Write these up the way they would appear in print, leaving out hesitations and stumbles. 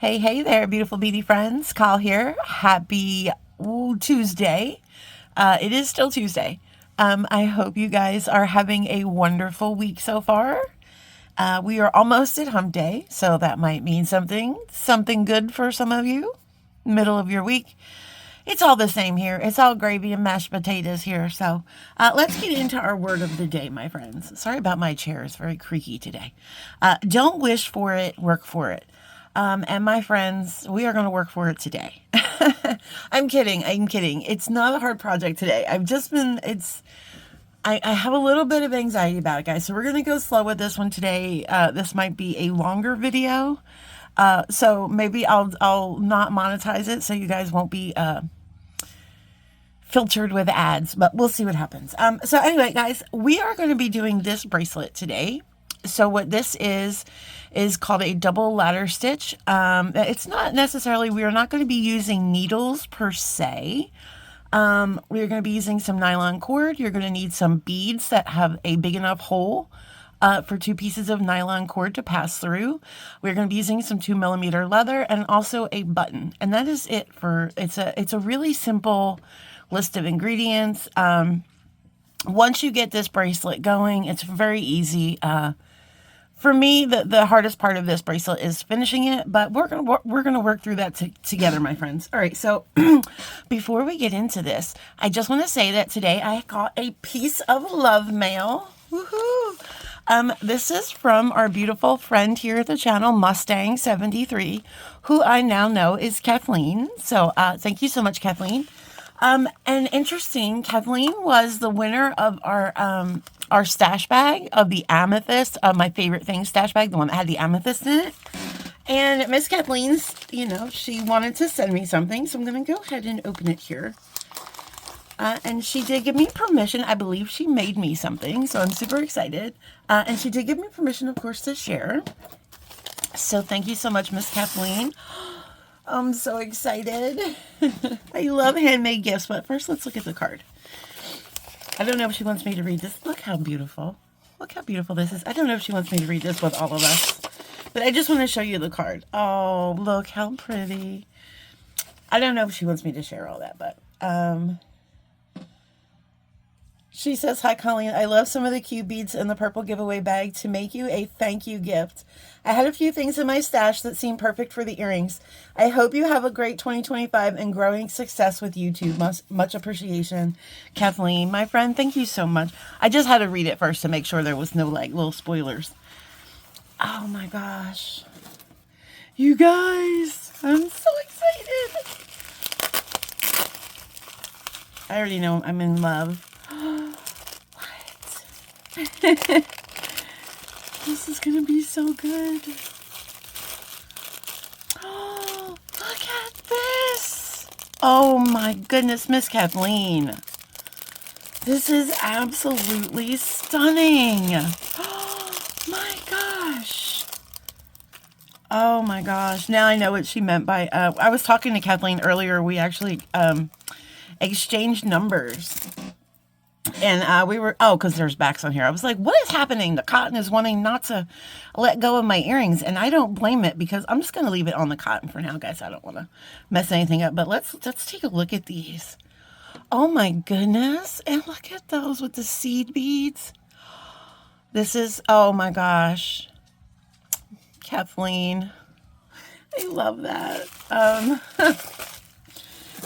Hey there, beautiful beauty friends. Kyle here. Happy Tuesday. It is still Tuesday. I hope you guys are having a wonderful week so far. We are almost at hump day, so that might mean something good for some of you. Middle of your week. It's all the same here. It's all gravy and mashed potatoes here. So let's get into our word of the day, my friends. Sorry about my chair. It's very creaky today. Don't wish for it, work for it. And my friends, we are going to work for it today. I'm kidding. It's not a hard project today. I have a little bit of anxiety about it, guys. So we're going to go slow with this one today. This might be a longer video. So maybe I'll not monetize it so you guys won't be filtered with ads, but we'll see what happens. So anyway, guys, we are going to be doing this bracelet today. So what this is called a double ladder stitch. It's not necessarily, we are not going to be using needles per se. We're going to be using some nylon cord. You're going to need some beads that have a big enough hole for 2 pieces of nylon cord to pass through. We're going to be using some 2mm leather and also a button. And that is it for, it's a really simple list of ingredients. Once you get this bracelet going, it's very easy. For me, the hardest part of this bracelet is finishing it, but we're gonna work through that together, my friends. All right, so before we get into this, I just want to say that today I got a piece of love mail. Woohoo! This is from our beautiful friend here at the channel, Mustang73, who I now know is Kathleen. So thank you so much, Kathleen. And interesting, Kathleen was the winner of our stash bag of the amethyst, my favorite thing stash bag, the one that had the amethyst in it. And Miss Kathleen's, she wanted to send me something, so I'm going to go ahead and open it here. And she did give me permission. I believe she made me something, so I'm super excited. And she did give me permission, of course, to share. So thank you so much, Miss Kathleen. I'm so excited. I love handmade gifts, but first let's look at the card. I don't know if she wants me to read this. Look how beautiful. Look how beautiful this is. I don't know if she wants me to read this with all of us, but I just want to show you the card. Oh, look how pretty. I don't know if she wants me to share all that, but she says, "Hi, Colleen. I love some of the cute beads in the purple giveaway bag to make you a thank you gift. I had a few things in my stash that seem perfect for the earrings. I hope you have a great 2025 and growing success with YouTube. Much appreciation, Kathleen." My friend, thank you so much. I just had to read it first to make sure there was no little spoilers. Oh my gosh. You guys, I'm so excited. I already know I'm in love. What? This is gonna be so good. Oh, look at this. Oh my goodness, Miss Kathleen. This is absolutely stunning. Oh my gosh. Oh my gosh. Now I know what she meant by, I was talking to Kathleen earlier. We actually exchanged numbers. And we were, because there's backs on here. I was like, what is happening? The cotton is wanting not to let go of my earrings. And I don't blame it because I'm just going to leave it on the cotton for now, guys. I don't want to mess anything up. But let's take a look at these. Oh my goodness. And look at those with the seed beads. This is, oh my gosh. Kathleen. I love that.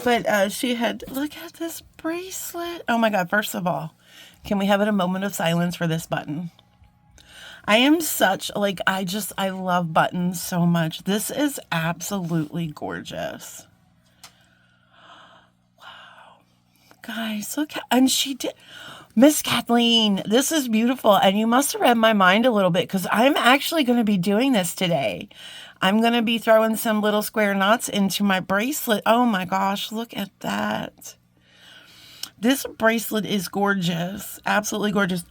But she had, look at this bracelet. Oh my God. First of all, can we have a moment of silence for this button? I am such, I love buttons so much. This is absolutely gorgeous. Wow. Guys, look. And she did. Miss Kathleen, this is beautiful. And you must have read my mind a little bit because I'm actually going to be doing this today. I'm going to be throwing some little square knots into my bracelet. Oh my gosh, look at that. This bracelet is gorgeous. Absolutely gorgeous.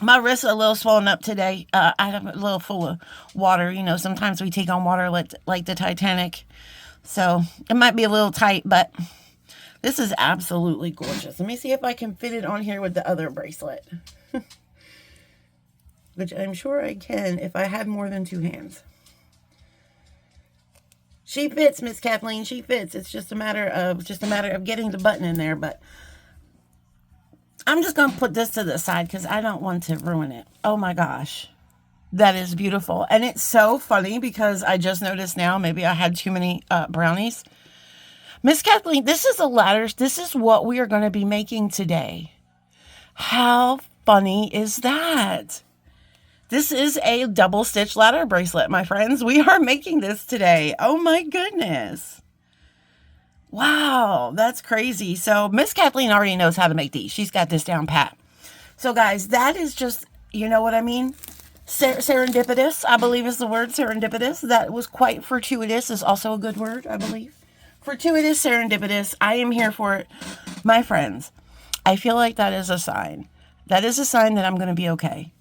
My wrists are a little swollen up today. I have a little full of water. Sometimes we take on water like the Titanic. So it might be a little tight, but this is absolutely gorgeous. Let me see if I can fit it on here with the other bracelet. Which I'm sure I can if I had more than 2 hands. She fits, Miss Kathleen. She fits. It's just a matter of getting the button in there. But I'm just gonna put this to the side because I don't want to ruin it. Oh my gosh, that is beautiful, and it's so funny because I just noticed now. Maybe I had too many brownies. Miss Kathleen, this is a ladder. This is what we are going to be making today. How funny is that? This is a double stitch ladder bracelet, my friends. We are making this today. Oh my goodness. Wow, that's crazy. So Miss Kathleen already knows how to make these. She's got this down pat. So guys, that is just, you know what I mean? Serendipitous, I believe is the word, serendipitous. That was quite fortuitous is also a good word, I believe. Fortuitous, serendipitous. I am here for it. My friends, I feel like that is a sign. That is a sign that I'm going to be okay.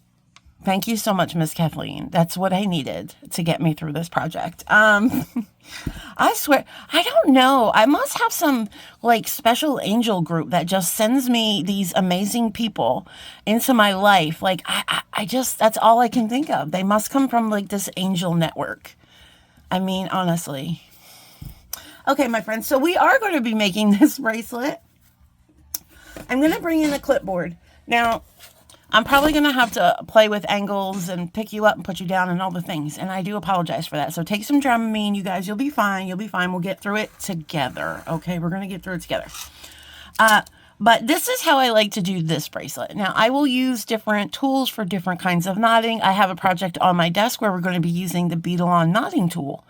Thank you so much, Miss Kathleen. That's what I needed to get me through this project. I swear, I don't know. I must have some like special angel group that just sends me these amazing people into my life. Like I just, that's all I can think of. They must come from like this angel network. I mean, honestly. Okay, my friends, so we are going to be making this bracelet. I'm going to bring in a clipboard. Now, I'm probably going to have to play with angles and pick you up and put you down and all the things, and I do apologize for that. So take some Dramamine, you guys. You'll be fine. You'll be fine. We'll get through it together, okay? We're going to get through it together. But this is how I like to do this bracelet. Now, I will use different tools for different kinds of knotting. I have a project on my desk where we're going to be using the Bead-A-Long knotting tool.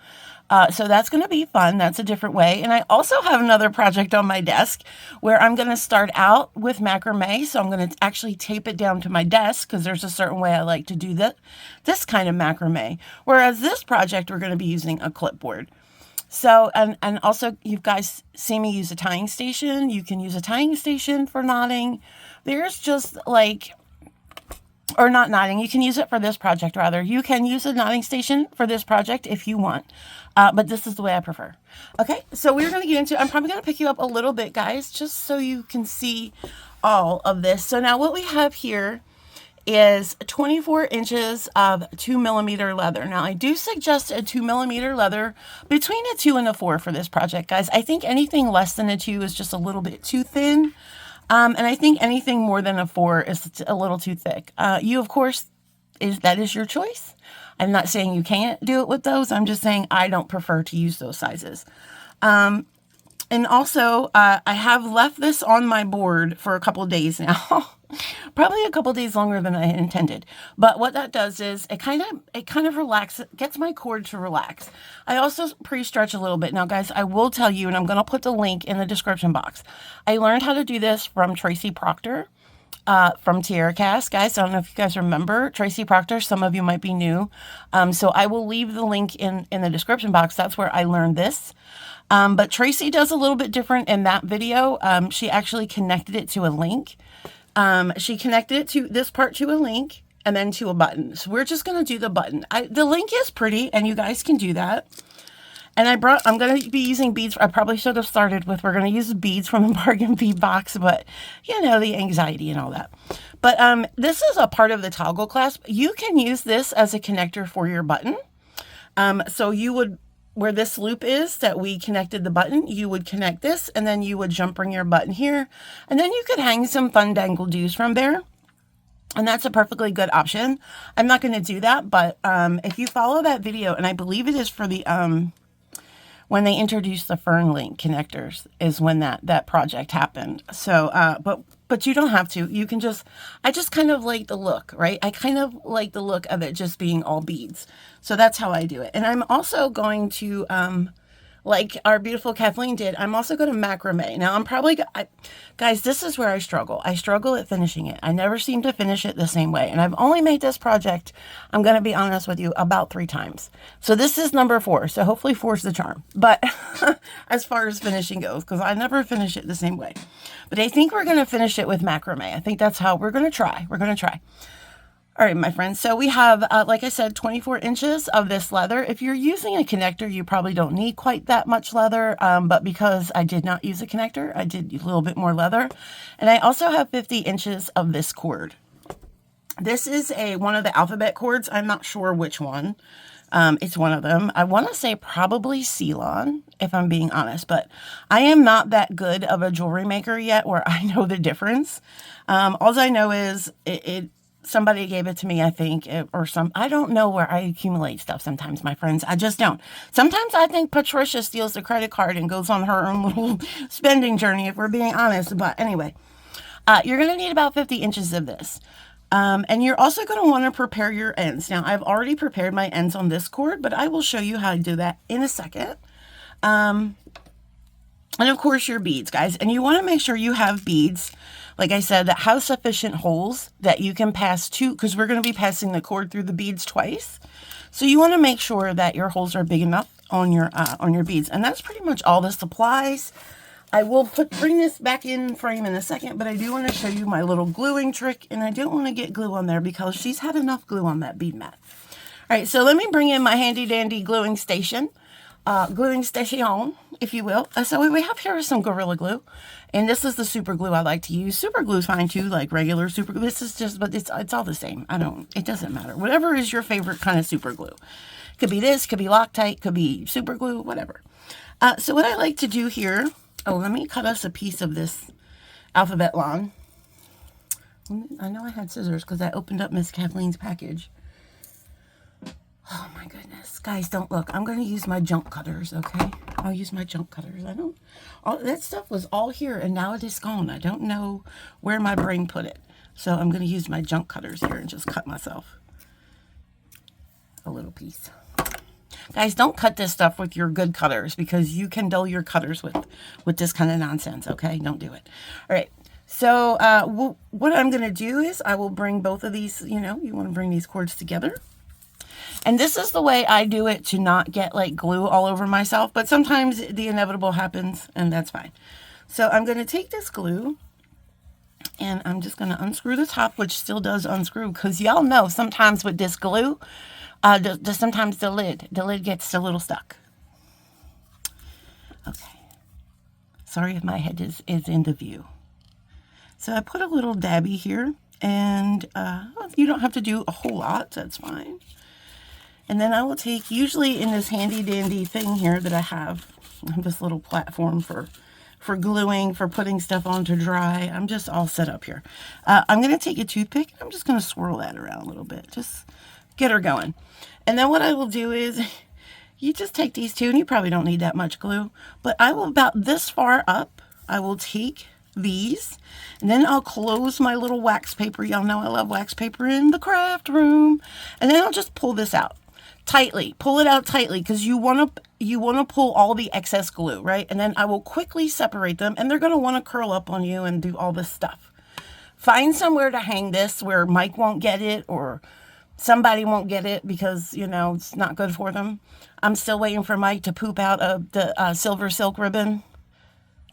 So that's going to be fun. That's a different way. And I also have another project on my desk where I'm going to start out with macrame. So I'm going to actually tape it down to my desk because there's a certain way I like to do this kind of macrame. Whereas this project, we're going to be using a clipboard. So, and also you guys see me use a tying station. You can use a tying station for knotting. There's just like, or not knotting. You can use it for this project rather. You can use a knotting station for this project if you want. But this is the way I prefer. Okay, so we're going to get into, I'm probably going to pick you up a little bit, guys, just so you can see all of this. So now what we have here is 24 inches of 2mm leather. Now I do suggest a 2mm leather between a 2 and a 4 for this project, guys. I think anything less than a 2 is just a little bit too thin. And I think anything more than a 4 is a little too thick. You, of course, that is your choice. I'm not saying you can't do it with those. I'm just saying I don't prefer to use those sizes. And also, I have left this on my board for a couple of days now. Probably a couple of days longer than I intended. But what that does is it kind of relaxes, gets my cord to relax. I also pre-stretch a little bit. Now, guys, I will tell you, and I'm going to put the link in the description box. I learned how to do this from Tracy Proctor. From TierraCast, guys. I don't know if you guys remember Tracy Proctor. Some of you might be new. So I will leave the link in the description box. That's where I learned this. But Tracy does a little bit different in that video. She actually connected it to a link. She connected it to this part to a link and then to a button. So we're just going to do the button. The link is pretty and you guys can do that. And I'm going to be using beads. I probably should have started with, we're going to use beads from the Bargain Bead Box, but you know, the anxiety and all that. But this is a part of the toggle clasp. You can use this as a connector for your button. So you would, where this loop is that we connected the button, you would connect this and then you would bring your button here. And then you could hang some fun dangle doos from there. And that's a perfectly good option. I'm not going to do that, but if you follow that video, and I believe it is for the, when they introduced the Fern Link connectors is when that project happened. So, but you don't have to. You can just, I just kind of like the look, right? I kind of like the look of it just being all beads. So that's how I do it. And I'm also going to, like our beautiful Kathleen did, I'm also going to macrame. Now I'm probably, guys, this is where I struggle. I struggle at finishing it. I never seem to finish it the same way. And I've only made this project, I'm going to be honest with you, about 3 times. So this is number 4. So hopefully 4 is the charm. But as far as finishing goes, because I never finish it the same way. But I think we're going to finish it with macrame. I think that's how we're going to try. We're going to try. All right, my friends, so we have, like I said, 24 inches of this leather. If you're using a connector, you probably don't need quite that much leather, but because I did not use a connector, I did a little bit more leather. And I also have 50 inches of this cord. This is one of the alphabet cords. I'm not sure which one. It's one of them. I want to say probably Ceylon, if I'm being honest, but I am not that good of a jewelry maker yet where I know the difference. All I know is somebody gave it to me, I think, I don't know where I accumulate stuff sometimes, my friends. I just don't. Sometimes I think Patricia steals the credit card and goes on her own little spending journey, if we're being honest. But anyway, you're going to need about 50 inches of this. And you're also going to want to prepare your ends. Now, I've already prepared my ends on this cord, but I will show you how to do that in a second. And of course, your beads, guys. And you want to make sure you have beads, like I said, that have sufficient holes that you can pass to, because we're going to be passing the cord through the beads twice. So you want to make sure that your holes are big enough on your beads. And that's pretty much all the supplies. I will bring this back in frame in a second, but I do want to show you my little gluing trick, and I don't want to get glue on there because she's had enough glue on that bead mat. All right, so let me bring in my handy dandy gluing station, if you will. So what we have here is some Gorilla Glue, and this is the super glue I like to use. Super glue is fine too, like regular super glue. This is just, but it's all the same. It doesn't matter. Whatever is your favorite kind of super glue. Could be this, could be Loctite, could be super glue, whatever. So what I like to do here. Oh, let me cut us a piece of this alphabet lawn. I know I had scissors because I opened up Miss Kathleen's package. Oh my goodness. Guys, don't look. I'm going to use my junk cutters, okay? I'll use my junk cutters. That stuff was all here and now it is gone. I don't know where my brain put it. So I'm going to use my junk cutters here and just cut myself a little piece. Guys, don't cut this stuff with your good cutters because you can dull your cutters with this kind of nonsense, okay? Don't do it. All right. So what I'm going to do is I will bring both of these, you want to bring these cords together. And this is the way I do it to not get like glue all over myself. But sometimes the inevitable happens and that's fine. So I'm going to take this glue and I'm just going to unscrew the top, which still does unscrew because y'all know sometimes with this glue, sometimes the lid gets a little stuck. Okay. Sorry if my head is in the view. So I put a little dabby here, and you don't have to do a whole lot. That's fine. And then I will take, usually in this handy dandy thing here that I have this little platform for gluing, for putting stuff on to dry. I'm just all set up here. I'm going to take a toothpick. I'm just going to swirl that around a little bit. Just get her going. And then what I will do is you just take these two, and you probably don't need that much glue, but I will about this far up, I will take these, and then I'll close my little wax paper. Y'all know I love wax paper in the craft room. And then I'll just pull this out tightly. Pull it out tightly because you want to pull all the excess glue, right? And then I will quickly separate them, and they're going to want to curl up on you and do all this stuff. Find somewhere to hang this where Mike won't get it or somebody won't get it because, it's not good for them. I'm still waiting for Mike to poop out the silver silk ribbon.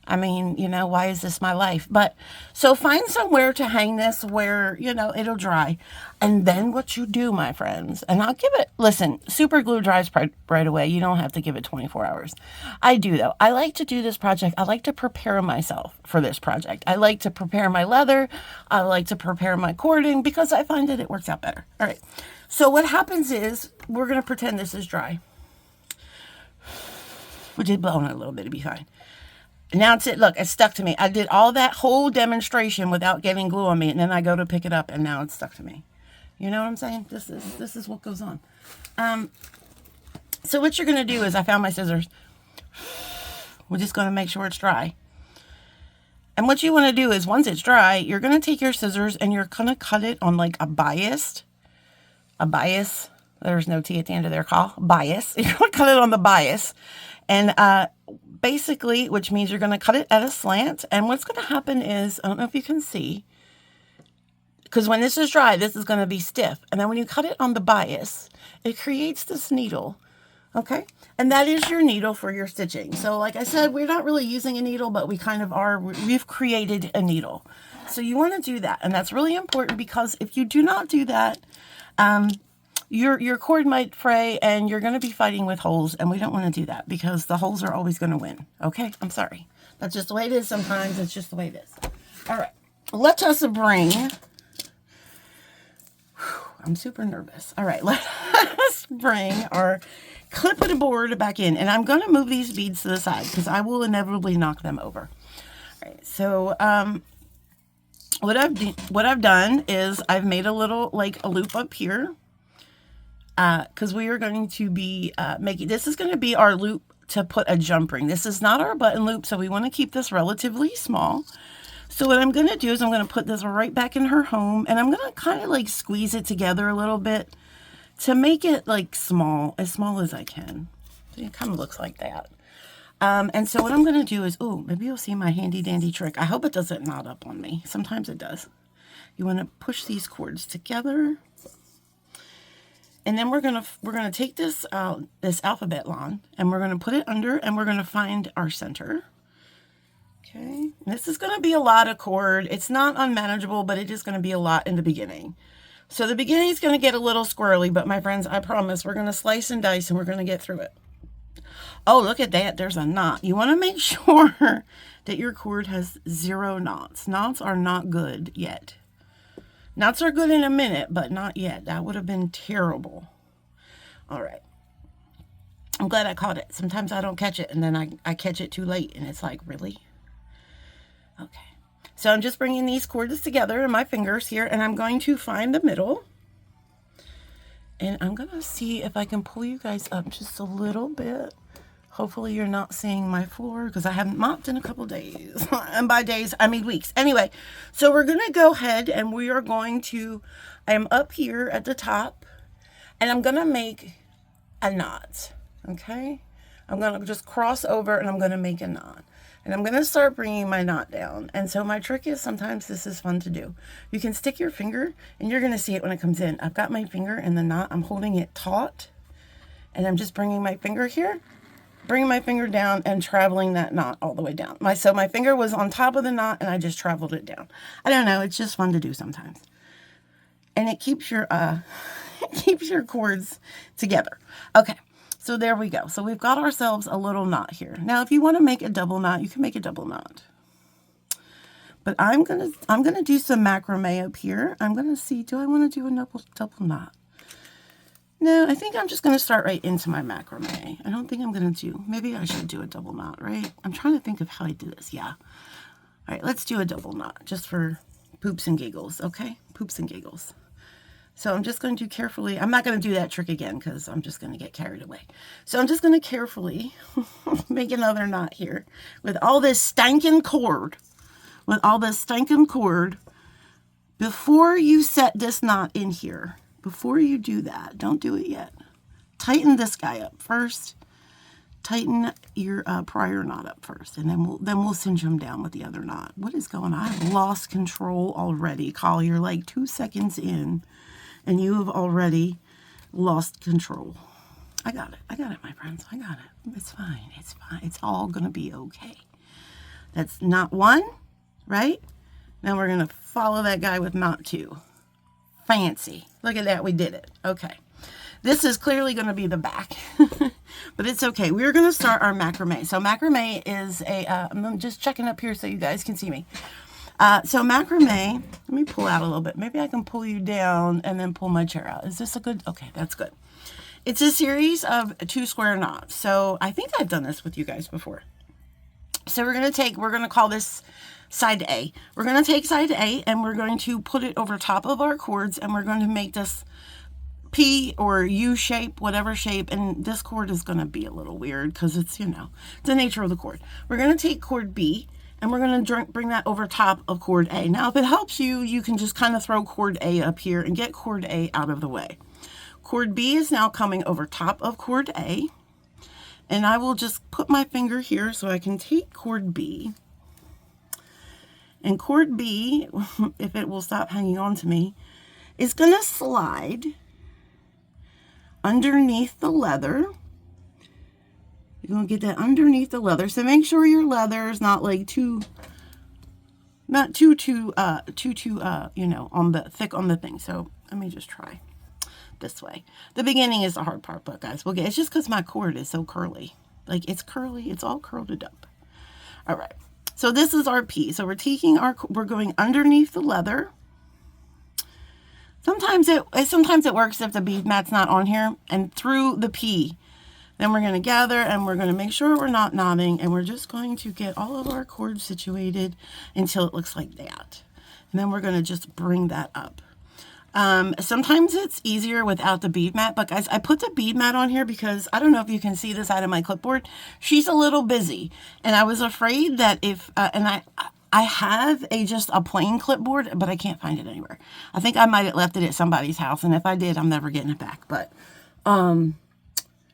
I mean, why is this my life? But so find somewhere to hang this where, it'll dry. And then what you do, my friends, and I'll give it, listen, super glue dries right away. You don't have to give it 24 hours. I do, though. I like to do this project. I like to prepare myself for this project. I like to prepare my leather. I like to prepare my cording because I find that it works out better. All right. So what happens is we're going to pretend this is dry. We did blow on it a little bit to be fine. Now it's it. Look, it's stuck to me. I did all that whole demonstration without getting glue on me, and then I go to pick it up, and now it's stuck to me. You know what I'm saying? This is what goes on. So what you're going to do is, I found my scissors. We're just going to make sure it's dry. And what you want to do is, once it's dry, you're going to take your scissors, and you're going to cut it on like a bias. There's no T at the end of their call. Bias. You're going to cut it on the bias. And basically, which means you're going to cut it at a slant. And what's going to happen is, I don't know if you can see, because when this is dry, this is going to be stiff. And then when you cut it on the bias, it creates this needle. Okay? And that is your needle for your stitching. So like I said, we're not really using a needle, but we kind of are. We've created a needle. So you want to do that. And that's really important because if you do not do that, your cord might fray and you're going to be fighting with holes, and we don't want to do that because the holes are always going to win. Okay? I'm sorry. That's just the way it is sometimes. It's just the way it is. All right. Let us bring... I'm super nervous. All right, let's bring our clip-it board back in. And I'm going to move these beads to the side because I will inevitably knock them over. All right, so what I've done is I've made a little, like, a loop up here. Because we are going to be making, this is going to be our loop to put a jump ring. This is not our button loop, so we want to keep this relatively small. So what I'm going to do is I'm going to put this right back in her home, and I'm going to kind of like squeeze it together a little bit to make it like small as I can. So it kind of looks like that. And so what I'm going to do is, oh, maybe you'll see my handy dandy trick. I hope it doesn't knot up on me. Sometimes it does. You want to push these cords together. And then we're gonna take this this alphabet line, and we're gonna put it under, and we're gonna find our center. Okay, this is gonna be a lot of cord. It's not unmanageable, but it is gonna be a lot in the beginning. So the beginning is gonna get a little squirrely, but my friends, I promise we're gonna slice and dice, and we're gonna get through it. Oh, look at that! There's a knot. You want to make sure that your cord has 0 knots. Knots are not good yet. Knots are good in a minute, but not yet. That would have been terrible. All right. I'm glad I caught it. Sometimes I don't catch it, and then I catch it too late, and it's like, really? Okay. So I'm just bringing these cords together in my fingers here, and I'm going to find the middle. And I'm going to see if I can pull you guys up just a little bit. Hopefully you're not seeing my floor because I haven't mopped in a couple days. And by days, I mean weeks. Anyway, so we're going to go ahead and we are going to, I'm up here at the top and I'm going to make a knot. Okay. I'm going to just cross over and I'm going to make a knot. And I'm going to start bringing my knot down. And so my trick is sometimes this is fun to do. You can stick your finger and you're going to see it when it comes in. I've got my finger in the knot. I'm holding it taut and I'm just bringing my finger here. Bring my finger down and traveling that knot all the way down. So my finger was on top of the knot and I just traveled it down. I don't know, it's just fun to do sometimes. And it keeps your cords together. Okay, so there we go. So we've got ourselves a little knot here. Now if you want to make a double knot, you can make a double knot. But I'm gonna do some macrame up here. I'm gonna see, do I want to do a double knot? No, I think I'm just going to start right into my macrame. I don't think I'm going to do, maybe I should do a double knot, right? I'm trying to think of how I do this. Yeah. All right, let's do a double knot just for poops and giggles, okay? Poops and giggles. So I'm just going to carefully, I'm not going to do that trick again because I'm just going to get carried away. So I'm just going to carefully make another knot here with all this stinking cord. With all this stinking cord. Before you set this knot in here, before you do that, don't do it yet. Tighten this guy up first. Tighten your prior knot up first, and then we'll cinch him down with the other knot. What is going on? I've lost control already, Collie. You're like 2 seconds in, and you have already lost control. I got it, my friends. I got it. It's fine. It's fine. It's all gonna be okay. That's knot 1, right? Now we're gonna follow that guy with knot 2. Fancy. Look at that. We did it. Okay. This is clearly going to be the back, but it's okay. We're going to start our macrame. So macrame is I'm just checking up here so you guys can see me. So macrame, let me pull out a little bit. Maybe I can pull you down and then pull my chair out. Is this a good? Okay, that's good. It's a series of 2 square knots. So I think I've done this with you guys before. So we're going to call this side A. We're going to take side A and we're going to put it over top of our cords and we're going to make this P or U shape, whatever shape. And this cord is going to be a little weird because it's, you know, the nature of the cord. We're going to take cord B and we're going to bring that over top of cord A. Now, if it helps you, you can just kind of throw cord A up here and get cord A out of the way. Cord B is now coming over top of cord A. And I will just put my finger here so I can take cord B. And cord B, if it will stop hanging on to me, is going to slide underneath the leather. You're going to get that underneath the leather. So make sure your leather is not like too, you know, on the thick on the thing. So let me just try this way. The beginning is the hard part, but guys, we'll get, it's just because my cord is so curly. Like it's curly, it's all curled up. All right. So this is our P. So we're going underneath the leather. Sometimes it works if the bead mat's not on here. And through the P, then we're going to gather and we're going to make sure we're not knotting, and we're just going to get all of our cords situated until it looks like that. And then we're going to just bring that up. Sometimes it's easier without the bead mat, but guys, I put the bead mat on here because I don't know if you can see this out of my clipboard. She's a little busy, and I was afraid that if, and I have just a plain clipboard, but I can't find it anywhere. I think I might have left it at somebody's house, and if I did, I'm never getting it back. But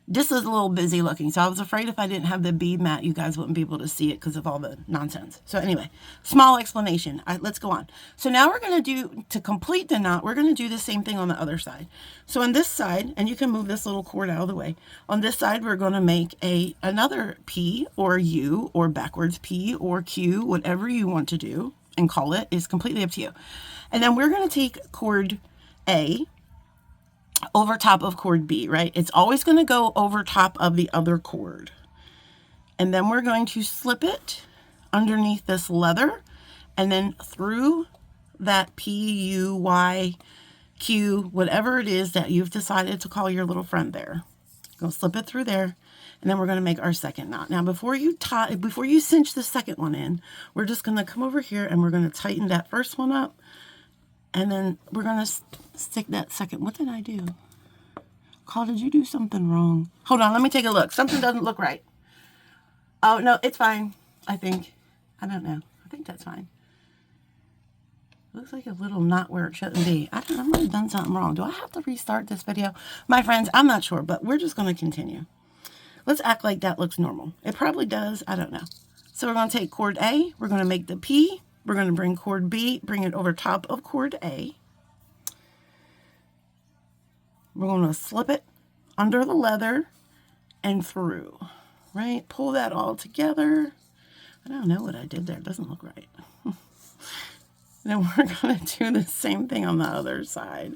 this is a little busy looking, so I was afraid if I didn't have the bead mat, you guys wouldn't be able to see it because of all the nonsense. So anyway, small explanation. Let's go on. So now we're going to do, to complete the knot, we're going to do the same thing on the other side. So on this side, and you can move this little cord out of the way. On this side, we're going to make another P or U or backwards P or Q, whatever you want to do and call it is completely up to you. And then we're going to take cord A over top of cord B, right? It's always going to go over top of the other cord. And then we're going to slip it underneath this leather and then through that P, U, Y, Q, whatever it is that you've decided to call your little friend there. Go slip it through there, and then we're going to make our second knot. Now, before you cinch the second one in, we're just going to come over here and we're going to tighten that first one up. And then we're going to stick that second. What did I do? Carl, did you do something wrong? Hold on, let me take a look. Something doesn't look right. Oh, no, it's fine, I think. I don't know. I think that's fine. Looks like a little knot where it shouldn't be. I might have done something wrong. Do I have to restart this video? My friends, I'm not sure, but we're just going to continue. Let's act like that looks normal. It probably does. I don't know. So we're going to take cord A. We're going to make the P. We're going to bring cord B, bring it over top of cord A. We're going to slip it under the leather and through, right? Pull that all together. I don't know what I did there. It doesn't look right. Then we're going to do the same thing on the other side.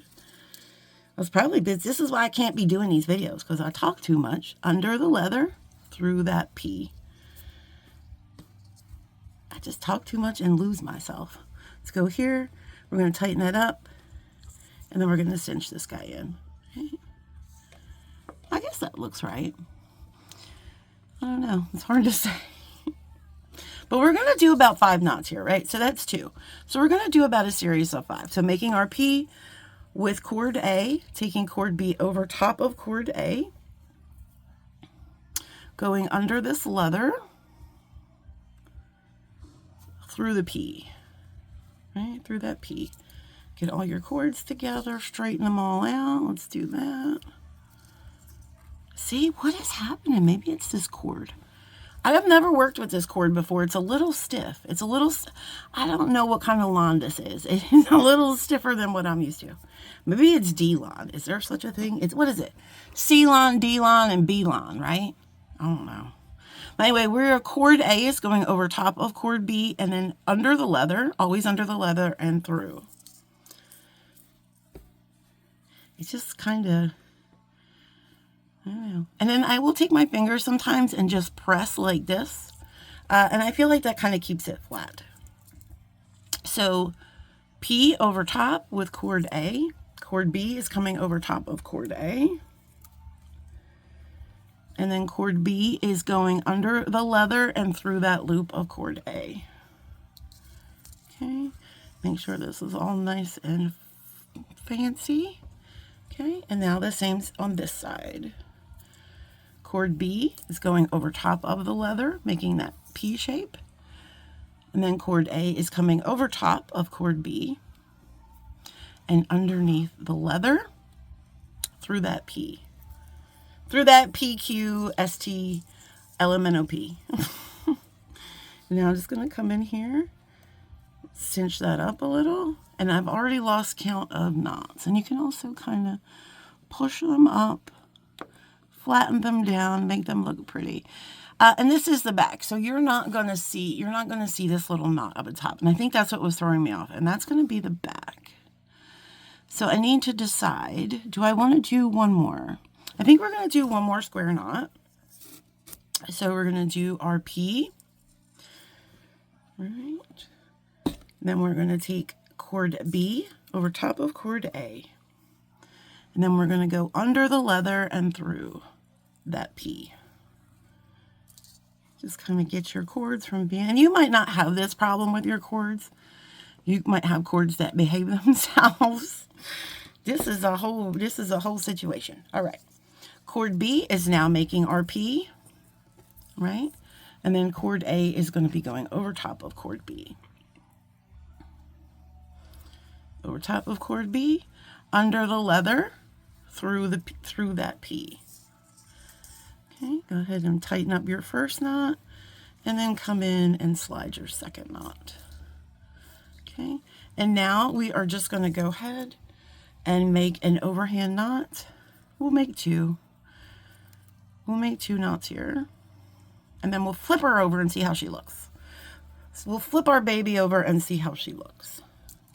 This is why I can't be doing these videos, because I talk too much. Under the leather, through that P. I just talk too much and lose myself. Let's go here. We're going to tighten that up. And then we're going to cinch this guy in. Okay. I guess that looks right. I don't know. It's hard to say. But we're going to do about 5 knots here, right? So that's 2. So we're going to do about a series of 5. So making our P with cord A, taking cord B over top of cord A, going under this leather, through the P, right? Through that P. Get all your cords together, straighten them all out. Let's do that. See, what is happening? Maybe it's this cord. I have never worked with this cord before. It's a little stiff. It's a little, I don't know what kind of lawn this is. It's a little stiffer than what I'm used to. Maybe it's D-lawn. Is there such a thing? What is it? C-lawn, D-lawn, and B-lawn, right? I don't know. Anyway, cord A is going over top of cord B and then under the leather, always under the leather and through. It's just kind of, I don't know. And then I will take my fingers sometimes and just press like this. And I feel like that kind of keeps it flat. So P over top with cord A. Cord B is coming over top of cord A. And then cord B is going under the leather and through that loop of cord A. Okay, make sure this is all nice and fancy. Okay, and now the same's on this side. Cord B is going over top of the leather, making that P shape. And then cord A is coming over top of cord B and underneath the leather through that P. Through that P, Q, S, T, L, M, N, O, P. Now I'm just going to come in here, cinch that up a little, and I've already lost count of knots. And you can also kind of push them up, flatten them down, make them look pretty. And this is the back, so you're not going to see this little knot up the top. And I think that's what was throwing me off, and that's going to be the back. So I need to decide, do I want to do one more? I think we're going to do one more square knot. So we're going to do our P. Right. Then we're going to take cord B over top of cord A. And then we're going to go under the leather and through that P. Just kind of get your cords from being, and you might not have this problem with your cords. You might have cords that behave themselves. This is a whole situation. All right. Cord B is now making our P, right? And then cord A is going to be going over top of cord B. Over top of cord B, under the leather, through that P. Okay, go ahead and tighten up your first knot, and then come in and slide your second knot. Okay, and now we are just going to go ahead and make an overhand knot. We'll make two. We'll make 2 knots here, and then we'll flip her over and see how she looks. So we'll flip our baby over and see how she looks.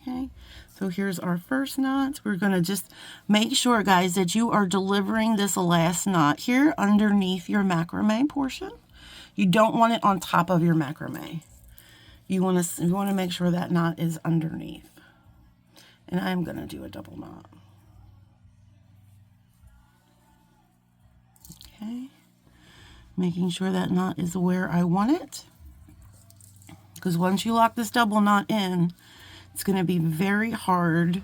Okay, so here's our first knot. We're going to just make sure, guys, that you are delivering this last knot here underneath your macrame portion. You don't want it on top of your macrame. You want to make sure that knot is underneath. And I'm going to do a double knot. Okay, making sure that knot is where I want it. Because once you lock this double knot in, it's going to be very hard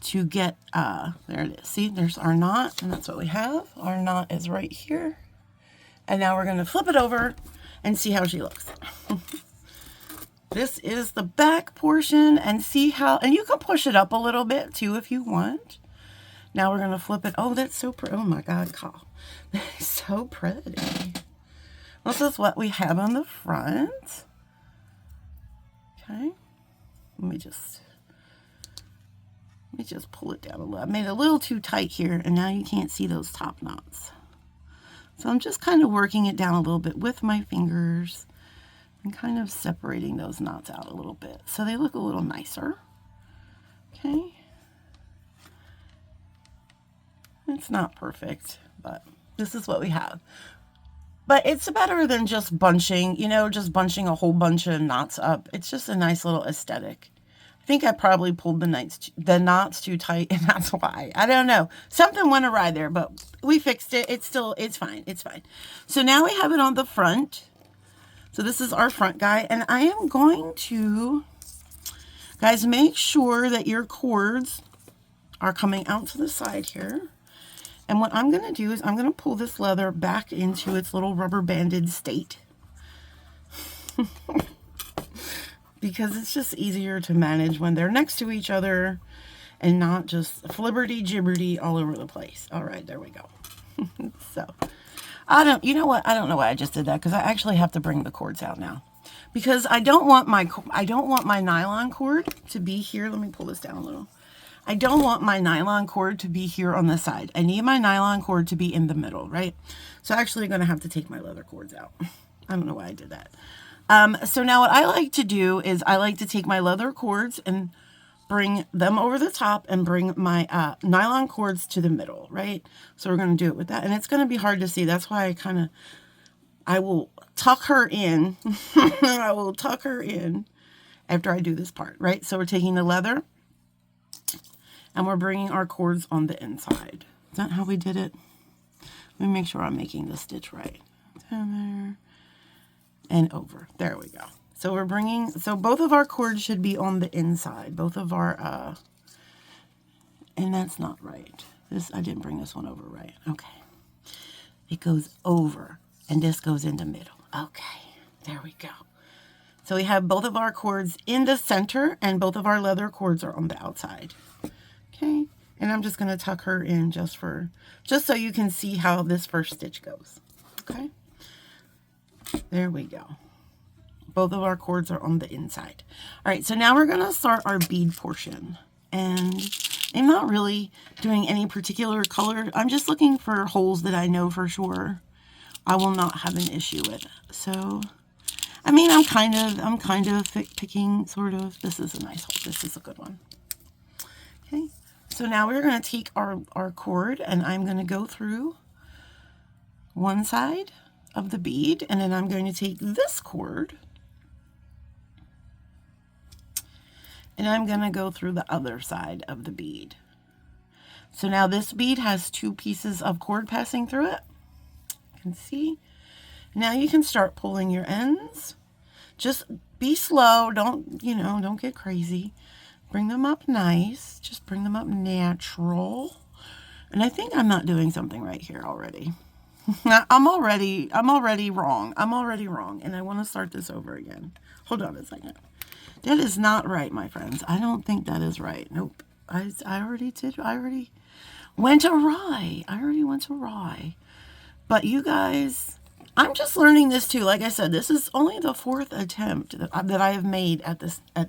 to get, there it is. See, there's our knot, and that's what we have. Our knot is right here. And now we're going to flip it over and see how she looks. This is the back portion, and see how, and you can push it up a little bit too if you want. Now we're going to flip it. Oh, that's so pretty. Oh my God, Kyle. That is so pretty. This is what we have on the front. Okay. Let me just pull it down a little. I made it a little too tight here, and now you can't see those top knots. So I'm just kind of working it down a little bit with my fingers and kind of separating those knots out a little bit so they look a little nicer. Okay. It's not perfect, but this is what we have. But it's better than just bunching, you know, just bunching a whole bunch of knots up. It's just a nice little aesthetic. I think I probably pulled the knots too tight, and that's why. I don't know. Something went awry there, but we fixed it. It's fine. It's fine. So now we have it on the front. So this is our front guy, and I am going to, guys, make sure that your cords are coming out to the side here. And what I'm going to do is I'm going to pull this leather back into its little rubber banded state. Because it's just easier to manage when they're next to each other and not just flibberty-gibberty all over the place. All right, there we go. So, you know what? I don't know why I just did that, because I actually have to bring the cords out now. Because I don't want my nylon cord to be here. Let me pull this down a little. I don't want my nylon cord to be here on the side. I need my nylon cord to be in the middle, right? So I'm actually going to have to take my leather cords out. I don't know why I did that. So now what I like to do is I like to take my leather cords and bring them over the top and bring my nylon cords to the middle, right? So we're going to do it with that. And it's going to be hard to see. That's why I will tuck her in. I will tuck her in after I do this part, right? So we're taking the leather and we're bringing our cords on the inside. Is that how we did it? Let me make sure I'm making the stitch right. Down there and over. There we go. So we're bringing, so both of our cords should be on the inside. Both of our, and that's not right. I didn't bring this one over right. Okay. It goes over, and this goes in the middle. Okay. There we go. So we have both of our cords in the center, and both of our leather cords are on the outside. Okay. And I'm just going to tuck her in just so you can see how this first stitch goes. Okay. There we go. Both of our cords are on the inside. All right, so now we're going to start our bead portion. And I'm not really doing any particular color. I'm just looking for holes that I know for sure I will not have an issue with. So, I mean, I'm kind of picking sort of. This is a nice hole. This is a good one. Okay, so now we're going to take our cord, and I'm going to go through one side of the bead, and then I'm going to take this cord And I'm going to go through the other side of the bead. So now this bead has 2 pieces of cord passing through it. You can see. Now you can start pulling your ends. Just be slow. Don't get crazy. Bring them up nice. Just bring them up natural. And I think I'm not doing something right here already. I'm already wrong. I'm already wrong. And I want to start this over again. Hold on a second. That is not right, my friends. I don't think that is right. Nope. I already did. I already went awry. But you guys, I'm just learning this too. Like I said, this is only the 4th attempt that I have made at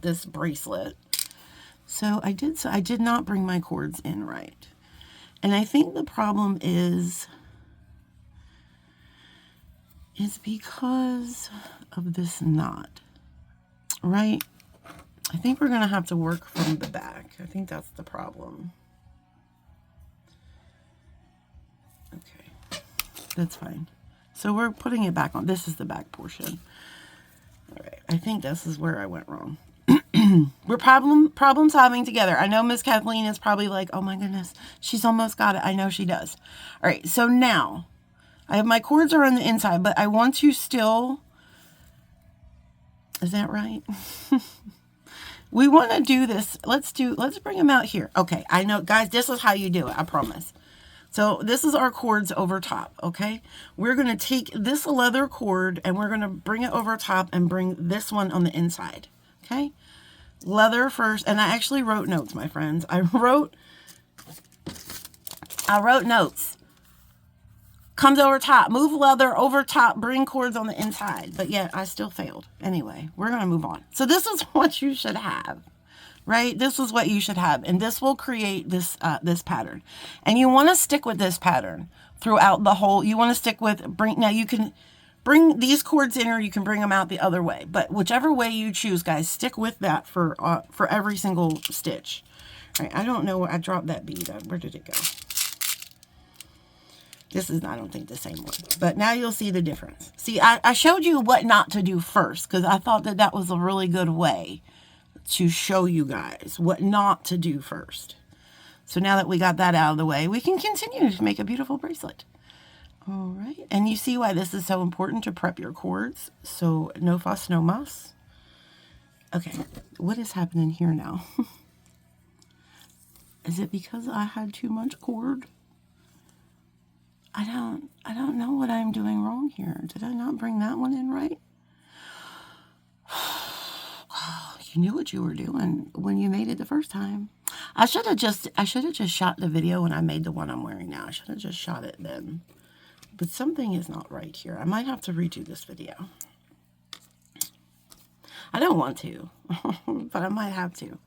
this bracelet. So I did not bring my cords in right. And I think the problem is because of this knot, right? I think we're going to have to work from the back. I think that's the problem. Okay, that's fine. So we're putting it back on. This is the back portion. All right, I think this is where I went wrong. We're problem solving together. I know Miss Kathleen is probably like, oh my goodness, she's almost got it. I know she does. All right, so now I have my cords are on the inside, but I want to still, is that right? We want to do this. Let's bring them out here. Okay, I know, guys, this is how you do it, I promise. So this is our cords over top, okay? We're going to take this leather cord and we're going to bring it over top and bring this one on the inside, okay? Leather first, and I actually wrote notes, my friends. I wrote notes. Comes over top, move leather over top, bring cords on the inside. But yet I still failed. Anyway, we're going to move on. So this is what you should have, right? This is what you should have. And this will create this pattern. And you want to stick with this pattern throughout the whole, you want to stick with, now you can bring these cords in or you can bring them out the other way. But whichever way you choose, guys, stick with that for every single stitch. All right, I don't know where I dropped that bead. Where did it go? This is, I don't think, the same one. But now you'll see the difference. See, I showed you what not to do first because I thought that was a really good way to show you guys what not to do first. So now that we got that out of the way, we can continue to make a beautiful bracelet. All right. And you see why this is so important to prep your cords. So no fuss, no muss. Okay. What is happening here now? Is it because I had too much cord? I don't know what I'm doing wrong here. Did I not bring that one in right? Oh, you knew what you were doing when you made it the first time. I should have just shot the video when I made the one I'm wearing now. I should have just shot it then. But something is not right here. I might have to redo this video. I don't want to, but I might have to. All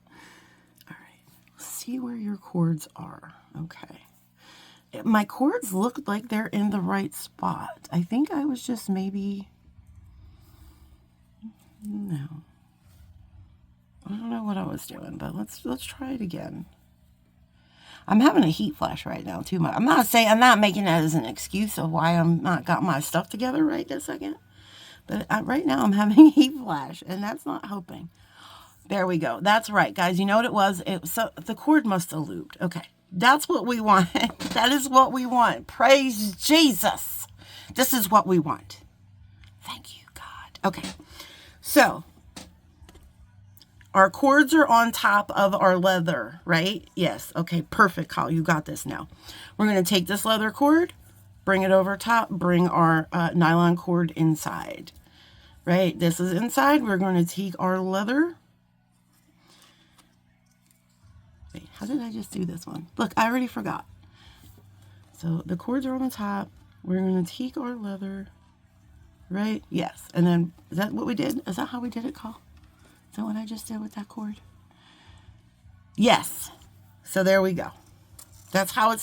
right, see where your cords are. Okay. My cords look like they're in the right spot. I think I was just maybe, no. I don't know what I was doing, but let's try it again. I'm having a heat flash right now too much. I'm not making that as an excuse of why I'm not got my stuff together right this second. But right now I'm having a heat flash and that's not helping. There we go. That's right, guys. You know what it was? So the cord must have looped. Okay. That's what we want. That is what we want. Praise Jesus. This is what we want. Thank you, God. Okay. So our cords are on top of our leather, right? Yes. Okay, perfect, Kyle. You got this now. We're going to take this leather cord, bring it over top, bring our nylon cord inside, right? This is inside. We're going to take our leather. Wait, how did I just do this one? Look, I already forgot. So the cords are on the top. We're going to take our leather, right? Yes. And then, is that what we did? Is that how we did it, Kyle? Is that what I just did with that cord? Yes. So there we go. That's how it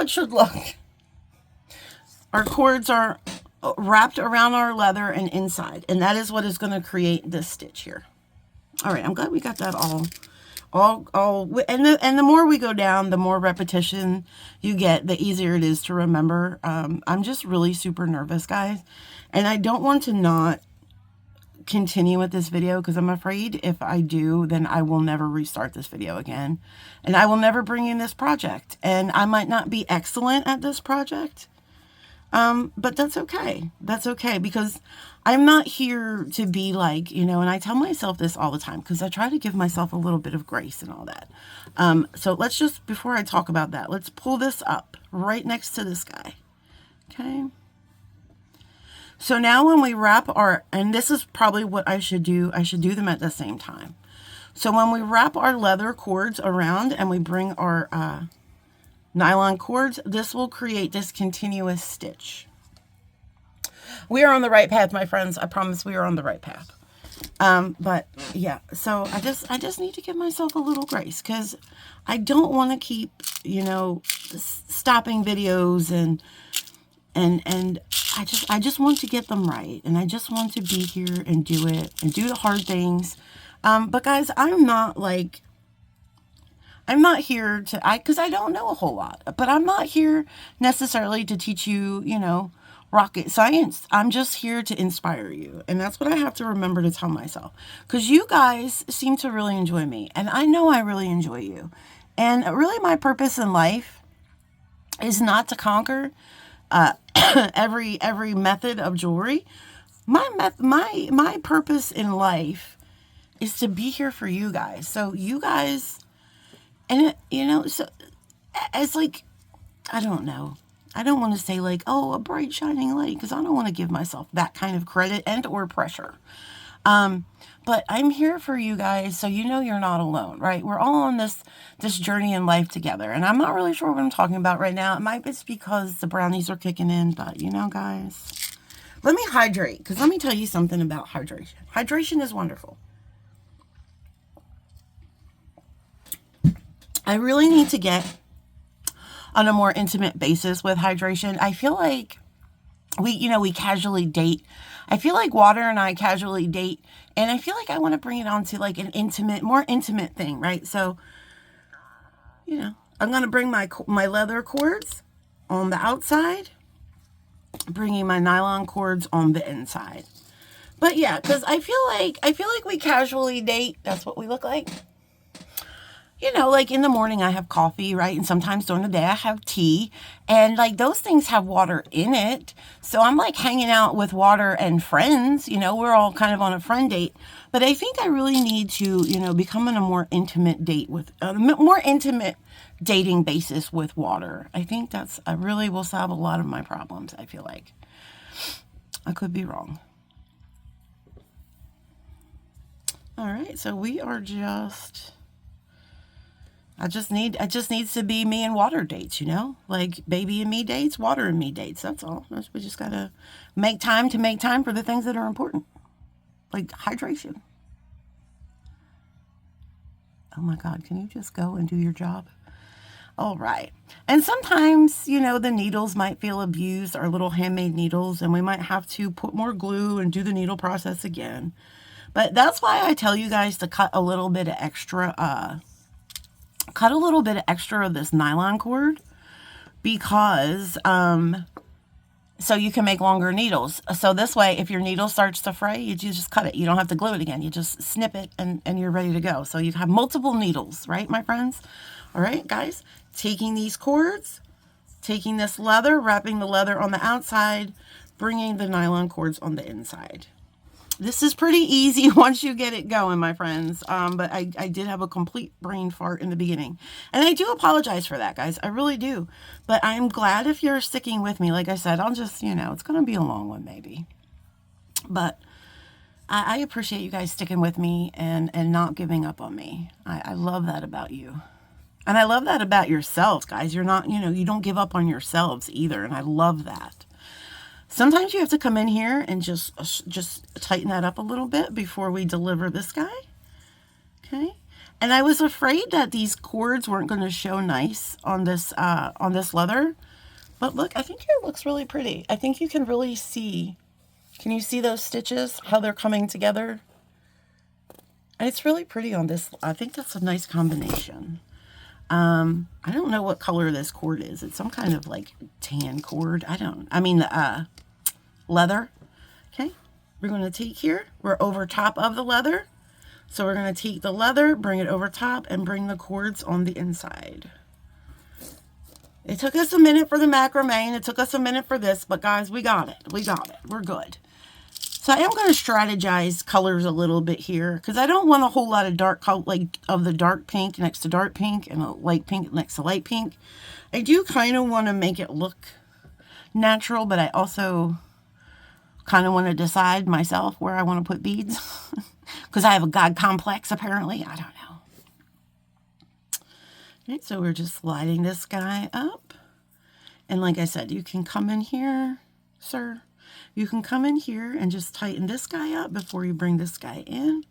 should look. Our cords are wrapped around our leather and inside, and that is what is going to create this stitch here. All right, I'm glad we got that all, and the more we go down, the more repetition you get, the easier it is to remember. I'm just really super nervous, guys, and I don't want to not continue with this video because I'm afraid if I do, then I will never restart this video again. And I will never bring in this project. And I might not be excellent at this project. But that's okay. That's okay because I'm not here to be like, you know, and I tell myself this all the time because I try to give myself a little bit of grace and all that. So let's just, before I talk about that, let's pull this up right next to this guy. Okay. So now when we wrap our, and this is probably what I should do them at the same time. So when we wrap our leather cords around and we bring our nylon cords, this will create this continuous stitch. We are on the right path, my friends. I promise we are on the right path. But yeah, so I just need to give myself a little grace because I don't want to keep, you know, stopping videos and I just want to get them right. And I just want to be here and do it and do the hard things. But guys, I'm not here to, because I don't know a whole lot, but I'm not here necessarily to teach you, you know, rocket science. I'm just here to inspire you. And that's what I have to remember to tell myself. Because you guys seem to really enjoy me. And I know I really enjoy you. And really my purpose in life is not to conquer every method of jewelry. My purpose in life is to be here for you guys. So you guys, and it, you know, so as like, I don't know. I don't want to say like, oh, a bright shining light, because I don't want to give myself that kind of credit and or pressure. But I'm here for you guys, so you know you're not alone, right? We're all on this journey in life together, and I'm not really sure what I'm talking about right now. It might be because the brownies are kicking in, but you know, guys, let me hydrate, because let me tell you something about hydration. Hydration is wonderful. I really need to get on a more intimate basis with hydration. I feel like we casually date. I feel like Water and I casually date, and I feel like I want to bring it on to like an more intimate thing, right? So, you know, I'm going to bring my leather cords on the outside, bringing my nylon cords on the inside. But yeah, because I feel like we casually date. That's what we look like. You know, like in the morning I have coffee, right? And sometimes during the day I have tea. And like those things have water in it. So I'm like hanging out with Water and friends. You know, we're all kind of on a friend date. But I think I really need to, you know, become on a more intimate date with, more intimate dating basis with Water. I think I really will solve a lot of my problems, I feel like. I could be wrong. All right, so we are just... It just needs to be me and Water dates, you know, like baby and me dates, Water and me dates. That's all. We just got to make time for the things that are important, like hydration. Oh my God, can you just go and do your job? All right. And sometimes, you know, the needles might feel abused, our little handmade needles, and we might have to put more glue and do the needle process again. But that's why I tell you guys to cut a little bit of extra, of this nylon cord, because so you can make longer needles. So this way, if your needle starts to fray, you just cut it. You don't have to glue it again. You just snip it and you're ready to go. So you have multiple needles, right, my friends? All right, guys, taking these cords, taking this leather, wrapping the leather on the outside, bringing the nylon cords on the inside. This is pretty easy once you get it going, my friends. But I did have a complete brain fart in the beginning. And I do apologize for that, guys. I really do. But I'm glad if you're sticking with me. Like I said, I'll just, you know, it's going to be a long one maybe. But I appreciate you guys sticking with me and not giving up on me. I love that about you. And I love that about yourselves, guys. You're not, you know, you don't give up on yourselves either. And I love that. Sometimes you have to come in here and just tighten that up a little bit before we deliver this guy. Okay. And I was afraid that these cords weren't going to show nice on this leather. But look, I think it looks really pretty. I think you can really see. Can you see those stitches? How they're coming together? And it's really pretty on this. I think that's a nice combination. I don't know what color this cord is. It's some kind of like tan cord. Leather. Okay. we're going to take here, we're over top of the leather. So we're going to take the leather, bring it over top, and bring the cords on the inside. It took us a minute for the macrame, and it took us a minute for this, but guys, we got it. We got it. We're good. So I am going to strategize colors a little bit here, because I don't want a whole lot of dark color, like of the dark pink next to dark pink and a light pink next to light pink. I do kind of want to make it look natural, but I also kind of want to decide myself where I want to put beads. Because I have a God complex, apparently. I don't know. Right, so we're just sliding this guy up. And like I said, you can come in here, sir. You can come in here and just tighten this guy up before you bring this guy in.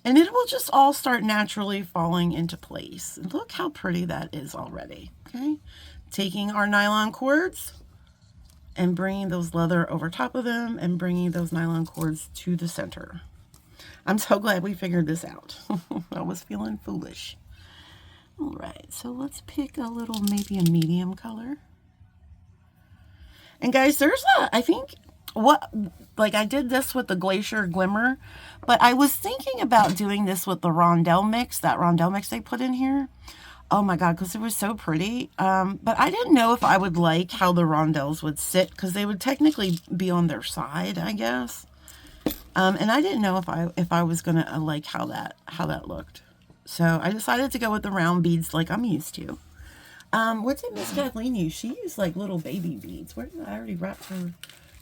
And it will just all start naturally falling into place. And look how pretty that is already. Okay. Taking our nylon cords and bringing those leather over top of them and bringing those nylon cords to the center. I'm so glad we figured this out. I was feeling foolish. All right, so let's pick a little, maybe a medium color. And guys, there's I think, like I did this with the Glacier Glimmer, but I was thinking about doing this with the Rondelle mix, that Rondelle mix they put in here. Oh my God, because it was so pretty. But I didn't know if I would like how the rondelles would sit, because they would technically be on their side, I guess. And I didn't know if I was gonna like how that looked. So I decided to go with the round beads like I'm used to. What did Miss Kathleen use? She used like little baby beads. Where did I already wrap her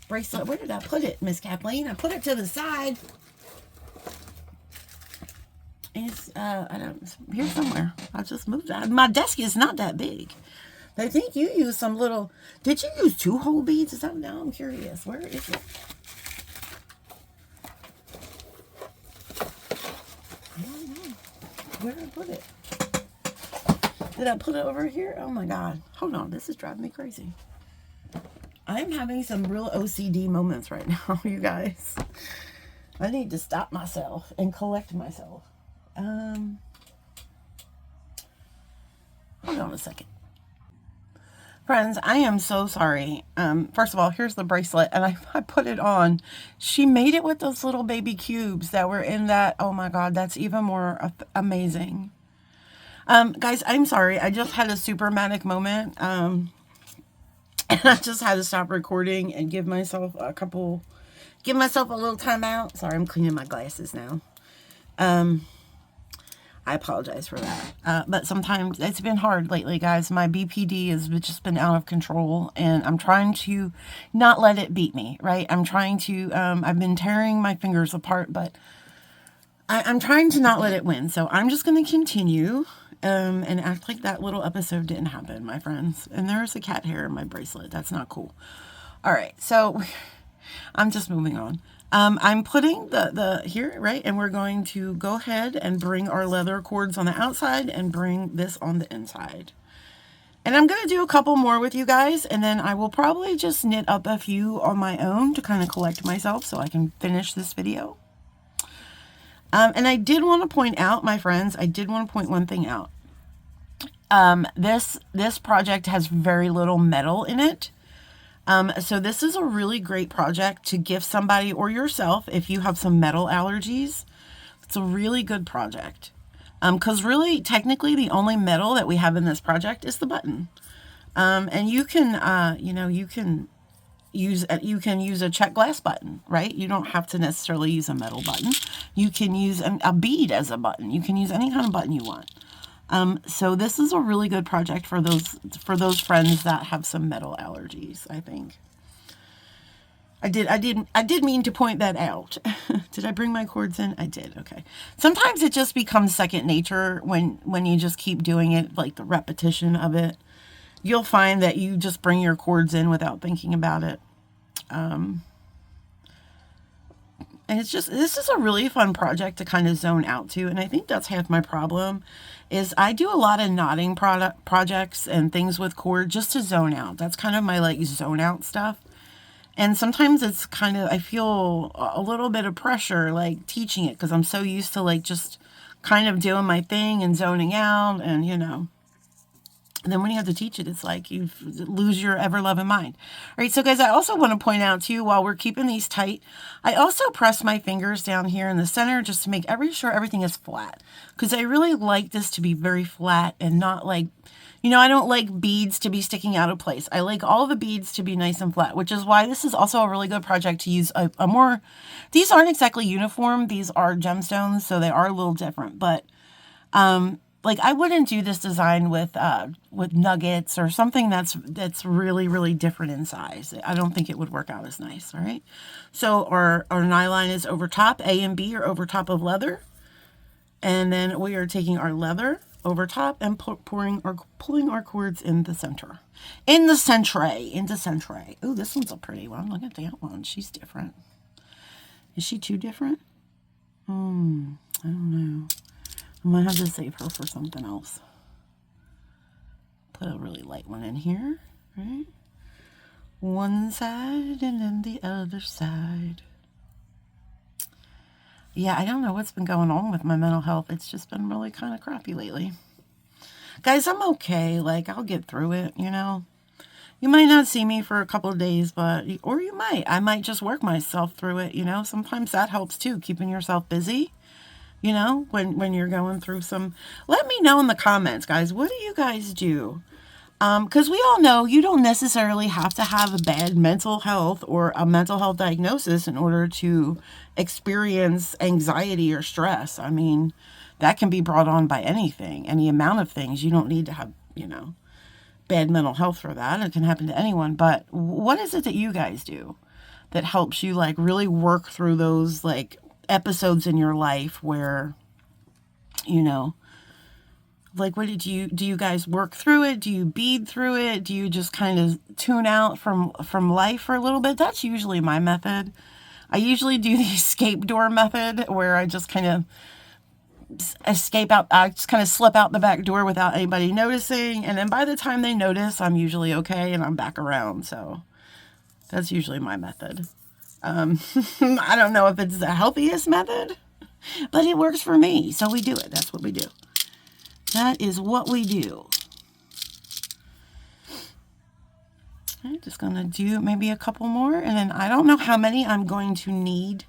bracelet? Where did I put it, Miss Kathleen? I put it to the side. It's I don't, here somewhere. I just moved it. My desk is not that big. I think you used some little. Did you use 2-hole beads? Is that, now I'm curious. Where is it? Where did I put it? Did I put it over here? Oh my God. Hold on. This is driving me crazy. I'm having some real OCD moments right now, you guys. I need to stop myself and collect myself. Hold on a second. Friends, I am so sorry. First of all, here's the bracelet, and I put it on. She made it with those little baby cubes that were in that. Oh my God, that's even more amazing. Guys, I'm sorry. I just had a super manic moment. And I just had to stop recording and give myself a little time out. Sorry, I'm cleaning my glasses now. I apologize for that. But sometimes it's been hard lately, guys. My BPD has just been out of control, and I'm trying to not let it beat me, right? I'm trying to, I've been tearing my fingers apart, but I'm trying to not let it win. So I'm just going to continue and act like that little episode didn't happen, my friends. And there's a cat hair in my bracelet. That's not cool. All right, so I'm just moving on. I'm putting the here, right? And we're going to go ahead and bring our leather cords on the outside and bring this on the inside. And I'm going to do a couple more with you guys, and then I will probably just knit up a few on my own to kind of collect myself so I can finish this video. And I did want to point out, my friends, I did want to point one thing out. This project has very little metal in it. So this is a really great project to gift somebody or yourself if you have some metal allergies. It's a really good project. Because really, technically, the only metal that we have in this project is the button. And you can, you can use a check glass button, right? You don't have to necessarily use a metal button. You can use a bead as a button. You can use any kind of button you want. So this is a really good project for those friends that have some metal allergies, I think. I did mean to point that out. Did I bring my cords in? I did. Okay. Sometimes it just becomes second nature when you just keep doing it, like the repetition of it. You'll find that you just bring your cords in without thinking about it. And this is a really fun project to kind of zone out to. And I think that's half my problem is I do a lot of knotting projects and things with cord just to zone out. That's kind of my like zone out stuff. And sometimes it's kind of, I feel a little bit of pressure like teaching it because I'm so used to like just kind of doing my thing and zoning out and, And then when you have to teach it, it's like you lose your ever-loving mind. All right, so guys, I also want to point out to you, while we're keeping these tight, I also press my fingers down here in the center just to make sure everything is flat. Because I really like this to be very flat and not like, I don't like beads to be sticking out of place. I like all the beads to be nice and flat, which is why this is also a really good project to use a more, these aren't exactly uniform. These are gemstones, so they are a little different, but like I wouldn't do this design with nuggets or something that's really, really different in size. I don't think it would work out as nice. All right. So our nylon is over top. A and B are over top of leather. And then we are taking our leather over top and pulling our cords in the center. In the centre. Oh, this one's a pretty one. Look at that one. She's different. Is she too different? I don't know. I might have to save her for something else. Put a really light one in here, right? One side and then the other side. Yeah, I don't know what's been going on with my mental health. It's just been really kind of crappy lately. Guys, I'm okay. Like, I'll get through it, You might not see me for a couple of days, or you might. I might just work myself through it, Sometimes that helps too, keeping yourself busy. When you're going through some, let me know in the comments, guys. What do you guys do? Because we all know you don't necessarily have to have a bad mental health or a mental health diagnosis in order to experience anxiety or stress. I mean, that can be brought on by anything, any amount of things. You don't need to have, bad mental health for that. It can happen to anyone. But what is it that you guys do that helps you like really work through those like episodes in your life where, like what do you guys work through it? Do you bead through it? Do you just kind of tune out from life for a little bit? That's usually my method. I usually do the escape door method where I just kind of escape out. I just kind of slip out the back door without anybody noticing. And then by the time they notice, I'm usually okay and I'm back around. So that's usually my method. I don't know if it's the healthiest method, but it works for me. So we do it. That's what we do. That is what we do. I'm just going to do maybe a couple more. And then I don't know how many I'm going to need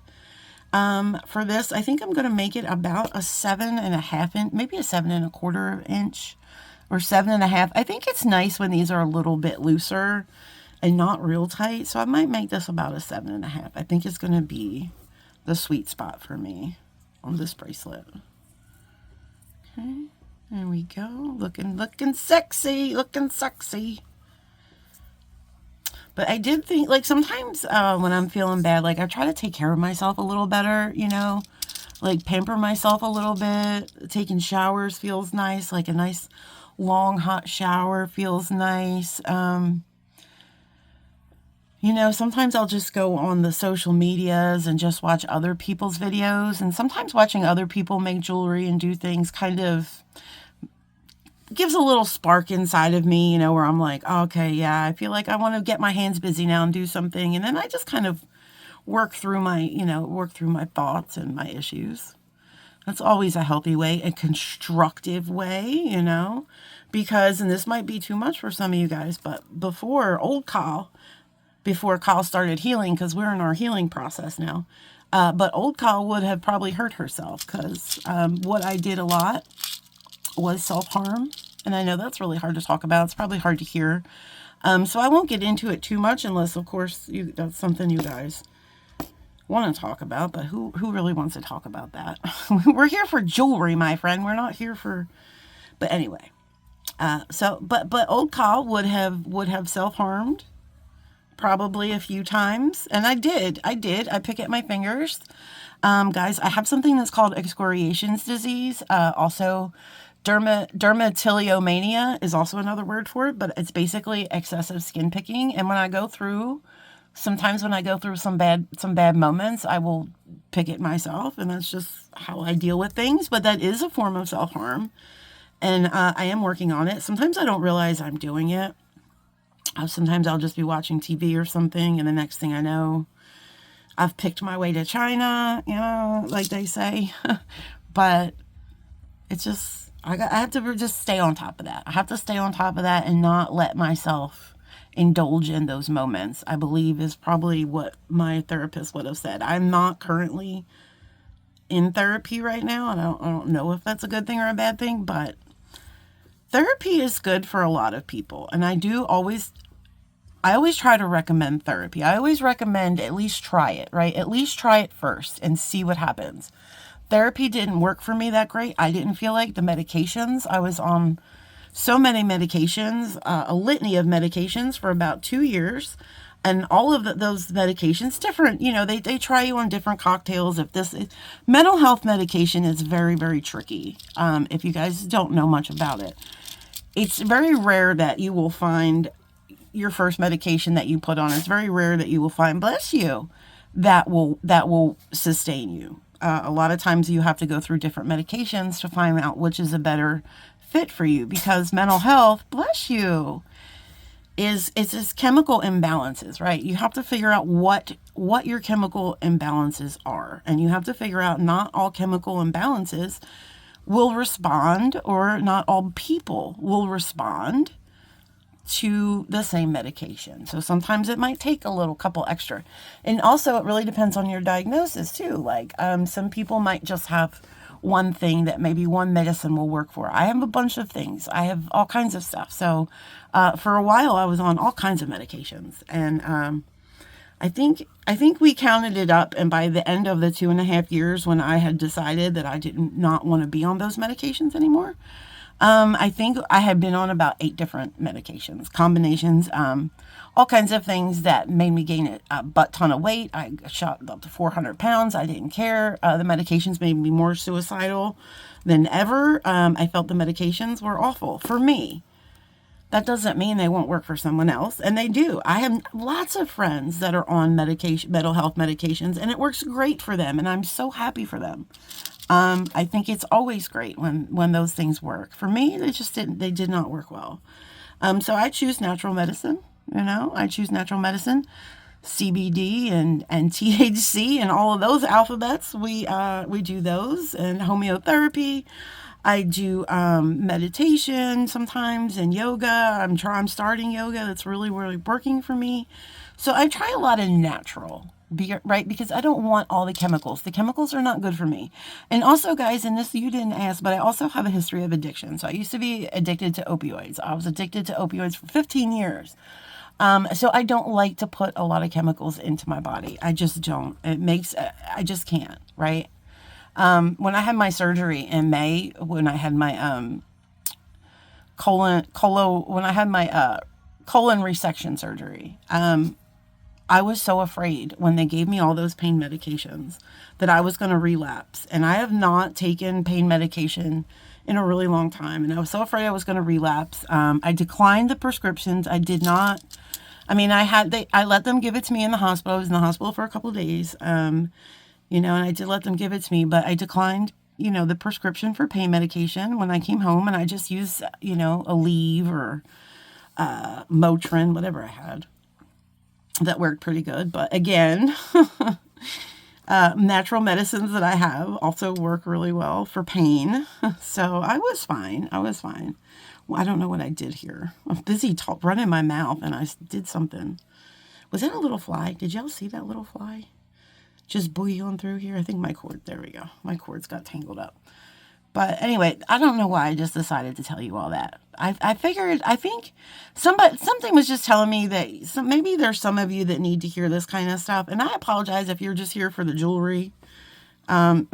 for this. I think I'm going to make it about a 7.5 inch, maybe a 7.25 inch or 7.5. I think it's nice when these are a little bit looser and not real tight. So I might make this about a 7.5. I think it's going to be the sweet spot for me on this bracelet. Okay, there we go. Looking sexy, But I did think, like, sometimes when I'm feeling bad, like, I try to take care of myself a little better, like pamper myself a little bit. Taking showers feels nice, like a nice long hot shower feels nice. Sometimes I'll just go on the social medias and just watch other people's videos. And sometimes watching other people make jewelry and do things kind of gives a little spark inside of me, where I'm like, oh, okay, yeah, I feel like I want to get my hands busy now and do something. And then I just kind of work through my thoughts and my issues. That's always a healthy way, a constructive way, because, and this might be too much for some of you guys, but before Kyle started healing, because we're in our healing process now. But old Kyle would have probably hurt herself, because what I did a lot was self-harm. And I know that's really hard to talk about. It's probably hard to hear. So I won't get into it too much unless, of course, that's something you guys want to talk about. But who really wants to talk about that? We're here for jewelry, my friend. We're not here for... But anyway. But old Kyle would have self-harmed probably a few times. And I did. I pick at my fingers. Guys, I have something that's called excoriations disease. Also, dermatillomania is also another word for it, but it's basically excessive skin picking. And when I go through some bad moments, I will pick it myself, and that's just how I deal with things. But that is a form of self-harm, and I am working on it. Sometimes I don't realize I'm doing it. Sometimes I'll just be watching TV or something, and the next thing I know, I've picked my way to China, like they say. But it's just, I have to just stay on top of that. I have to stay on top of that and not let myself indulge in those moments, I believe is probably what my therapist would have said. I'm not currently in therapy right now. I don't know if that's a good thing or a bad thing, but therapy is good for a lot of people. And I always try to recommend therapy. I always recommend at least try it, right? At least try it first and see what happens. Therapy didn't work for me that great. I didn't feel like the medications. I was on so many medications, a litany of medications for about 2 years. And all of those medications, different, they try you on different cocktails. Mental health medication is very, very tricky. If you guys don't know much about it, it's very rare that you will find your first medication that you put on. It's very rare that you will find, bless you, that will sustain you. A lot of times you have to go through different medications to find out which is a better fit for you, because mental health, bless you, it's just chemical imbalances, right? You have to figure out what your chemical imbalances are. And you have to figure out not all chemical imbalances will respond, or not all people will respond to the same medication. So sometimes it might take a couple extra. And also it really depends on your diagnosis too. Like some people might just have one thing that maybe one medicine will work for. I have a bunch of things. I have all kinds of stuff. So for a while I was on all kinds of medications. And I think we counted it up, and by the end of the 2.5 years when I had decided that I did not want to be on those medications anymore, I think I had been on about 8 different medications, combinations, all kinds of things that made me gain a butt ton of weight. I shot up to 400 pounds. I didn't care. The medications made me more suicidal than ever. I felt the medications were awful for me. That doesn't mean they won't work for someone else, and they do. I have lots of friends that are on mental health medications, and it works great for them, and I'm so happy for them. I think it's always great when those things work. For me, they did not work well. So I choose natural medicine, I choose natural medicine, CBD and THC and all of those alphabets. We do those, and homeotherapy. I do meditation sometimes, and yoga. I'm starting yoga. That's really, really working for me. So I try a lot of natural, right? Because I don't want all the chemicals. The chemicals are not good for me. And also, guys, and this you didn't ask, but I also have a history of addiction. So I used to be addicted to opioids. I was addicted to opioids for 15 years. So I don't like to put a lot of chemicals into my body. I just don't. I just can't, right? When I had my surgery in May, when I had my colon resection surgery, I was so afraid when they gave me all those pain medications that I was going to relapse. And I have not taken pain medication in a really long time, and I was so afraid I was going to relapse. I declined the prescriptions. I did not. I mean, I let them give it to me in the hospital. I was in the hospital for a couple of days. And I did let them give it to me, but I declined, the prescription for pain medication when I came home, and I just used, Aleve or Motrin, whatever I had. That worked pretty good. But again, natural medicines that I have also work really well for pain. So I was fine. Well, I don't know what I did here. I'm busy running my mouth, and I did something. Was that a little fly? Did y'all see that little fly? Just boogieing through here. I think my cord, there we go. My cords got tangled up. But anyway, I don't know why I just decided to tell you all that. I think something was just telling me that maybe there's some of you that need to hear this kind of stuff. And I apologize if you're just here for the jewelry. I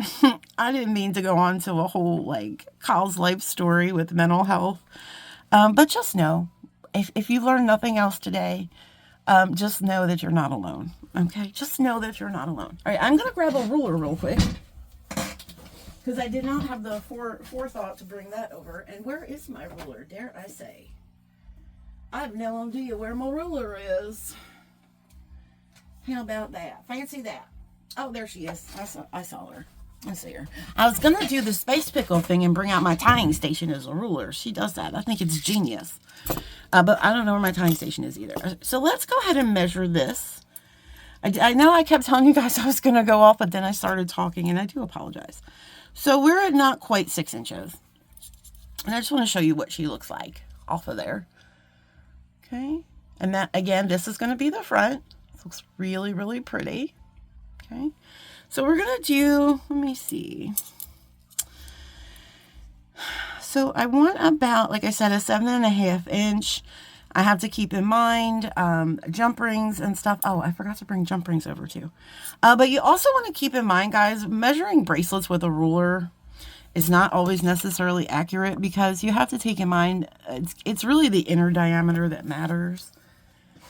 didn't mean to go on to a whole Kyle's life story with mental health. But just know, if you learned nothing else today, just know that you're not alone. Okay? Just know that you're not alone. All right, I'm going to grab a ruler real quick, because I did not have the forethought to bring that over. And where is my ruler, dare I say? I have no idea where my ruler is. How about that? Fancy that. Oh, there she is. I saw her. I see her. I was going to do the space pickle thing and bring out my tying station as a ruler. She does that. I think it's genius. But I don't know where my tying station is either. So let's go ahead and measure this. I know I kept telling you guys I was going to go off, but then I started talking, and I do apologize. So we're at not quite 6 inches. And I just want to show you what she looks like off of there. Okay. And that, again, this is going to be the front. This looks really, really pretty. Okay. So we're going to do, let me see. So I want about, like I said, a 7.5 inch. I have to keep in mind jump rings and stuff. Oh, I forgot to bring jump rings over too. But you also want to keep in mind, guys, measuring bracelets with a ruler is not always necessarily accurate, because you have to take in mind it's really the inner diameter that matters.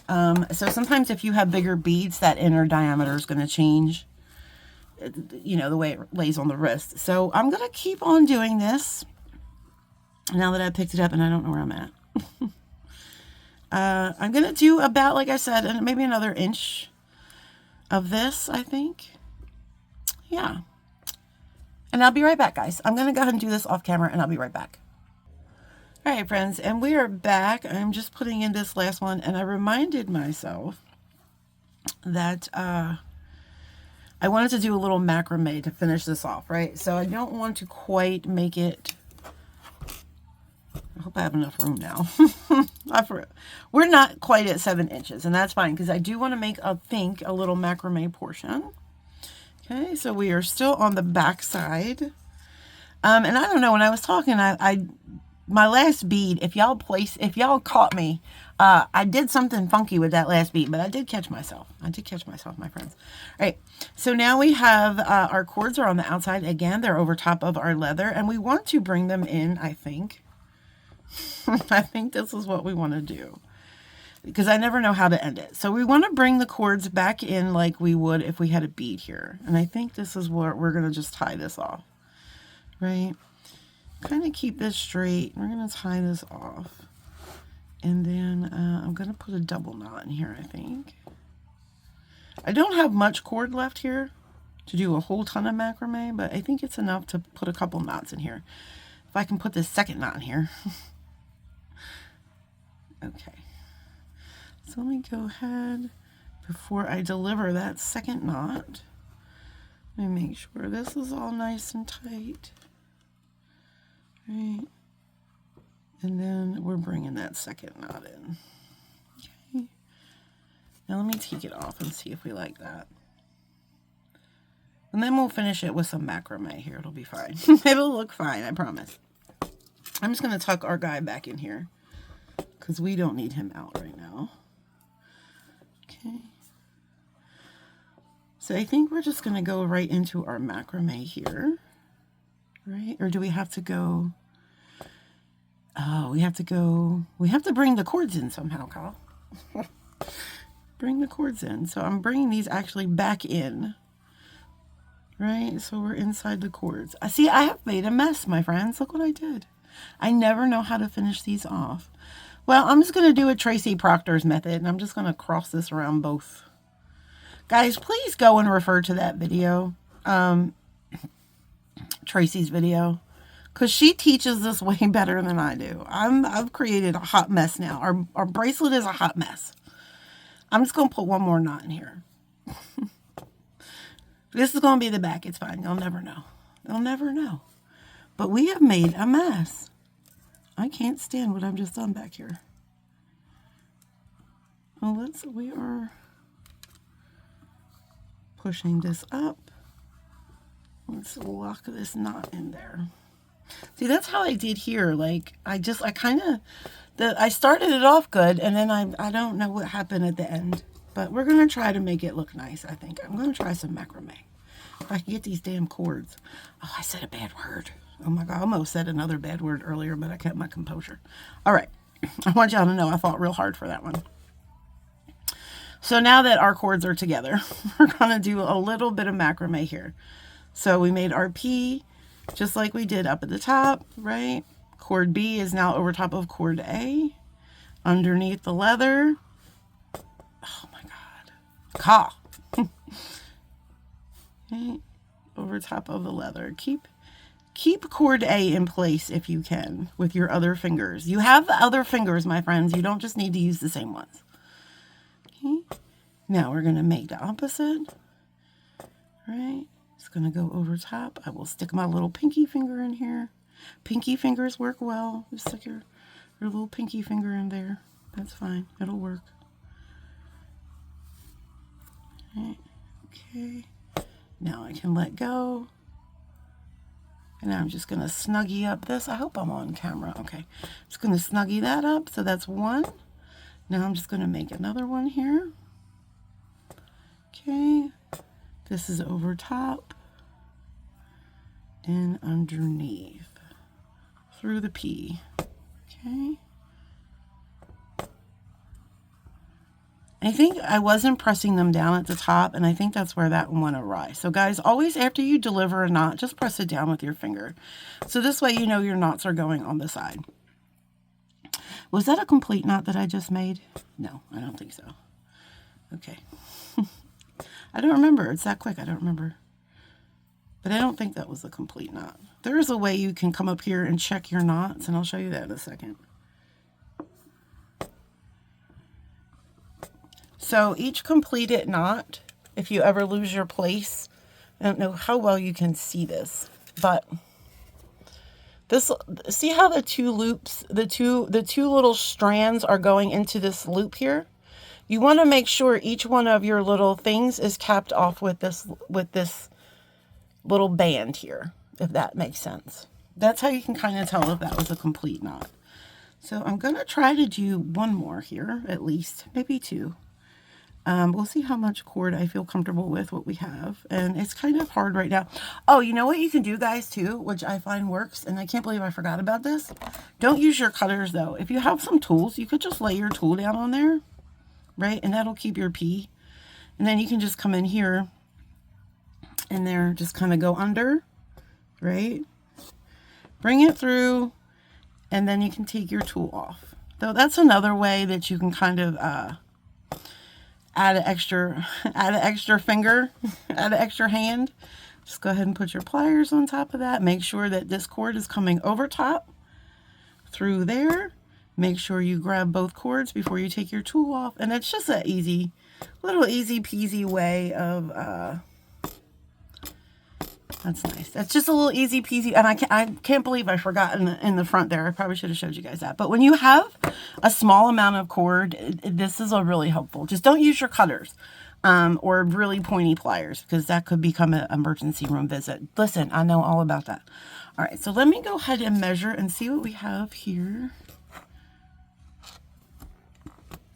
So sometimes if you have bigger beads, that inner diameter is going to change, you know, the way it lays on the wrist. So I'm going to keep on doing this now that I picked it up and I don't know where I'm at. I'm going to do about, like I said, and maybe another inch of this, I think. Yeah. And I'll be right back, guys. I'm going to go ahead and do this off camera, and I'll be right back. All right, friends, and we are back. I'm just putting in this last one, and I reminded myself that I wanted to do a little macrame to finish this off, right? So I don't want to quite make it... I hope I have enough room now. We're not quite at 7 inches, and that's fine, because I do want to make, I think, a little macrame portion. Okay, so we are still on the back side. And I don't know, when I was talking, my last bead, if y'all caught me, I did something funky with that last bead, but I did catch myself. My friends. All right, so now we have our cords are on the outside. Again, they're over top of our leather, and we want to bring them in, I think. I think this is what we want to do, because I never know how to end it. So we want to bring the cords back in like we would if we had a bead here. And I think this is what we're going to just tie this off, right? Kind of keep this straight. We're going to tie this off. And then I'm going to put a double knot in here, I think. I don't have much cord left here to do a whole ton of macrame, but I think it's enough to put a couple knots in here. If I can put this second knot in here. Okay. So let me go ahead, before I deliver that second knot, let me make sure this is all nice and tight. Right. And then we're bringing that second knot in. Okay. Now let me take it off and see if we like that. And then we'll finish it with some macrame here. It'll be fine. It'll look fine, I promise. I'm just going to tuck our guy back in here, because we don't need him out right now. Okay. So I think we're just going to go right into our macrame here. Right? Or do we have to go... Oh, we have to bring the cords in somehow, Kyle. Bring the cords in. So I'm bringing these actually back in. Right? So we're inside the cords. See, I have made a mess, my friends. Look what I did. I never know how to finish these off. Well, I'm just going to do a Tracy Proctor's method, and I'm just going to cross this around both. Guys, please go and refer to that video. Tracy's video. Because she teaches this way better than I do. I've created a hot mess now. Our bracelet is a hot mess. I'm just going to put one more knot in here. This is going to be the back. It's fine. They'll never know. They'll never know. But we have made a mess. I can't stand what I've just done back here. Well, we are pushing this up. Let's lock this knot in there. See, that's how I did here. Like, I started it off good, and then I don't know what happened at the end. But we're going to try to make it look nice, I think. I'm going to try some macrame. If I can get these damn cords. Oh, I said a bad word. Oh my God, I almost said another bad word earlier, but I kept my composure. All right. I want y'all to know I fought real hard for that one. So now that our cords are together, we're going to do a little bit of macrame here. So we made our P just like we did up at the top, right? Cord B is now over top of cord A, underneath the leather. Oh my God. Caw. Okay. Over top of the leather. Keep cord A in place if you can with your other fingers. You have other fingers, my friends. You don't just need to use the same ones. Okay. Now we're going to make the opposite. Right. It's going to go over top. I will stick my little pinky finger in here. Pinky fingers work well. Just stick your little pinky finger in there. That's fine. It'll work. Right. Okay. Now I can let go. And I'm just going to snuggie up this. I hope I'm on camera. Okay. Just going to snuggie that up. So that's one. Now I'm just going to make another one here. Okay. This is over top and underneath through the P. Okay. I think I wasn't pressing them down at the top, and I think that's where that one went awry. So guys, always after you deliver a knot, just press it down with your finger. So this way you know your knots are going on the side. Was that a complete knot that I just made? No, I don't think so. Okay. I don't remember. It's that quick. I don't remember. But I don't think that was a complete knot. There is a way you can come up here and check your knots, and I'll show you that in a second. So each completed knot, if you ever lose your place, I don't know how well you can see this, but this, see how the two loops, the two little strands are going into this loop here? You want to make sure each one of your little things is capped off with this little band here, if that makes sense. That's how you can kind of tell if that was a complete knot. So I'm going to try to do one more here, at least, maybe two. We'll see how much cord I feel comfortable with what we have. And it's kind of hard right now. Oh, you know what you can do, guys, too, which I find works, and I can't believe I forgot about this. Don't use your cutters, though. If you have some tools, you could just lay your tool down on there, right? And that'll keep your P. And then you can just come in here and there, just kind of go under, right? Bring it through, and then you can take your tool off. Though that's another way that you can kind of add an extra finger, add an extra hand. Just go ahead and put your pliers on top of that. Make sure that this cord is coming over top through there. Make sure you grab both cords before you take your tool off. And it's just a little easy peasy way of, that's nice. That's just a little easy peasy. And I can't believe I forgot in the front there. I probably should have showed you guys that. But when you have a small amount of cord, this is a really helpful. Just don't use your cutters or really pointy pliers, because that could become an emergency room visit. Listen, I know all about that. All right, so let me go ahead and measure and see what we have here.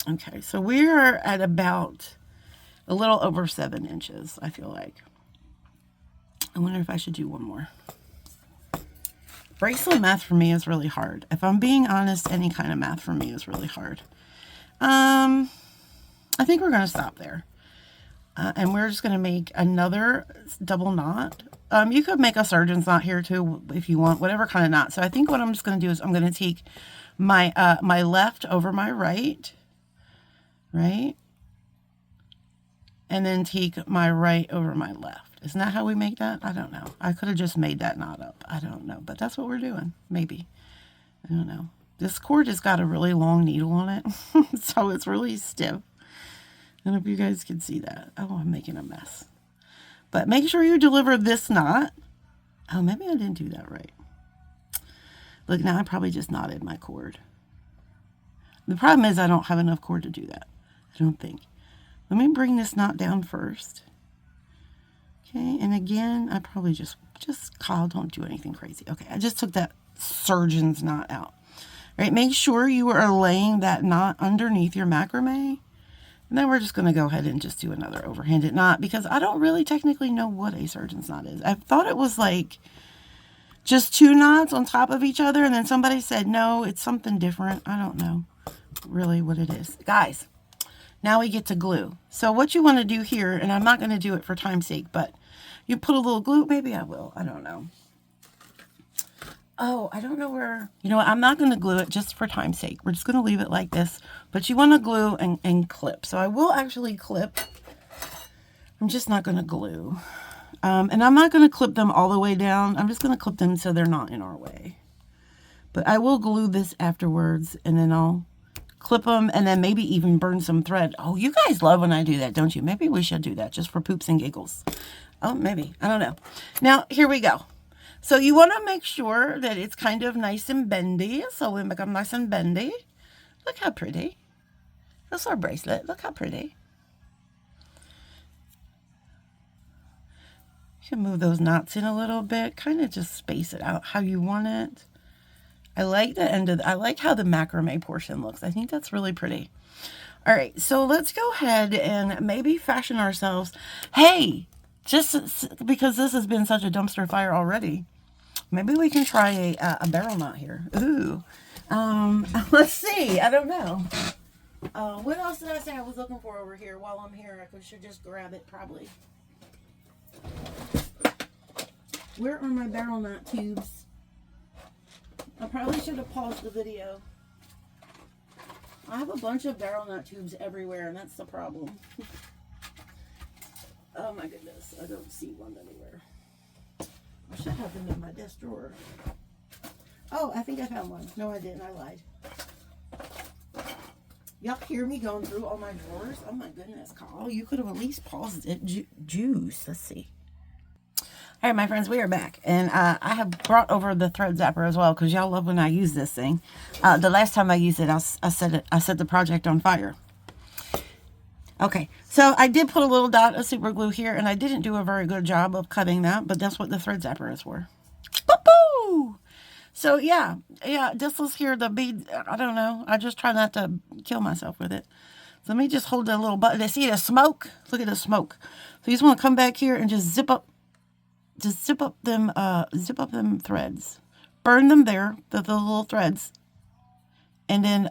Okay, so we are at about a little over 7 inches, I feel like. I wonder if I should do one more. Bracelet math for me is really hard. If I'm being honest, any kind of math for me is really hard. I think we're going to stop there. And we're just going to make another double knot. You could make a surgeon's knot here too if you want, whatever kind of knot. So I think what I'm just going to do is I'm going to take my my left over my right, right? And then take my right over my left. Isn't that how we make that? I don't know. I could have just made that knot up. I don't know. But that's what we're doing. Maybe. I don't know. This cord has got a really long needle on it. So it's really stiff. I don't know if you guys can see that. Oh, I'm making a mess. But make sure you deliver this knot. Oh, maybe I didn't do that right. Look, now I probably just knotted my cord. The problem is I don't have enough cord to do that. I don't think. Let me bring this knot down first. Okay, and again, I probably just Kyle, don't do anything crazy. Okay, I just took that surgeon's knot out. All right, make sure you are laying that knot underneath your macrame. And then we're just going to go ahead and just do another overhanded knot, because I don't really technically know what a surgeon's knot is. I thought it was like just 2 knots on top of each other, and then somebody said, no, it's something different. I don't know really what it is. Guys, now we get to glue. So what you want to do here, and I'm not going to do it for time's sake, but you put a little glue. Maybe I will. I don't know. Oh, I don't know where. You know what? I'm not going to glue it just for time's sake. We're just going to leave it like this. But you want to glue and clip. So I will actually clip. I'm just not going to glue. And I'm not going to clip them all the way down. I'm just going to clip them so they're not in our way. But I will glue this afterwards, and then I'll clip them, and then maybe even burn some thread. Oh, you guys love when I do that, don't you? Maybe we should do that just for poops and giggles. Oh, maybe. I don't know. Now, here we go. So you want to make sure that it's kind of nice and bendy. So we make them nice and bendy. Look how pretty. That's our bracelet. Look how pretty. You can move those knots in a little bit. Kind of just space it out how you want it. I like the end of I like how the macrame portion looks. I think that's really pretty. All right, so let's go ahead and maybe fashion ourselves. Hey, just because this has been such a dumpster fire already, maybe we can try a barrel knot here. Ooh, let's see. I don't know. What else did I say I was looking for over here? While I'm here, I should just grab it probably. Where are my barrel knot tubes? I probably should have paused the video. I have a bunch of barrel knot tubes everywhere, and that's the problem. Oh my goodness, I don't see one anywhere. I should have them in my desk drawer. Oh, I think I found one. No, I didn't. I lied. Y'all hear me going through all my drawers? Oh my goodness, Carl. You could have at least paused it. Juice. Let's see. All right, my friends, we are back. And I have brought over the thread zapper as well because y'all love when I use this thing. The last time I used it, I set the project on fire. Okay, so I did put a little dot of super glue here, and I didn't do a very good job of cutting that, but that's what the thread zapper is for. Boo-boo! So yeah, this was here, the bead, I don't know. I just try not to kill myself with it. So let me just hold that little button. See the smoke? Look at the smoke. So you just want to come back here and just zip up them threads. Burn them there, the little threads. And then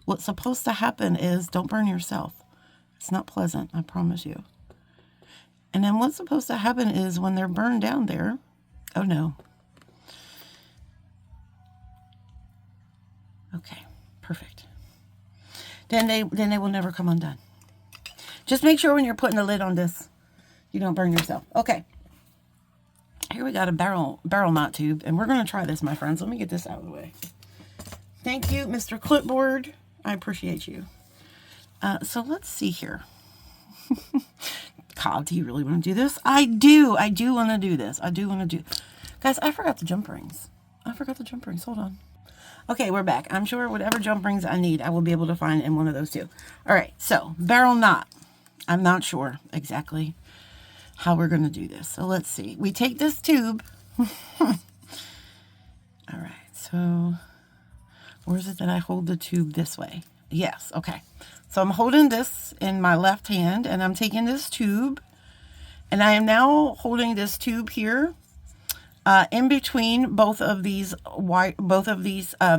what's supposed to happen is don't burn yourself. It's not pleasant, I promise you. And then what's supposed to happen is when they're burned down there, oh no. Okay, perfect. Then they will never come undone. Just make sure when you're putting the lid on this, you don't burn yourself. Okay. Here we got a barrel knot tube, and we're going to try this, my friends. Let me get this out of the way. Thank you, Mr. Clipboard. I appreciate you. So let's see here. Cobb, do you really want to do this? I do. I do want to do this. I do want to do... Guys, I forgot the jump rings. Hold on. Okay, we're back. I'm sure whatever jump rings I need, I will be able to find in one of those two. All right, so barrel knot. I'm not sure exactly how we're going to do this. So let's see. We take this tube. All right, so where is it that I hold the tube this way? Yes, okay. So I'm holding this in my left hand, and I'm taking this tube, and I am now holding this tube here in between both of these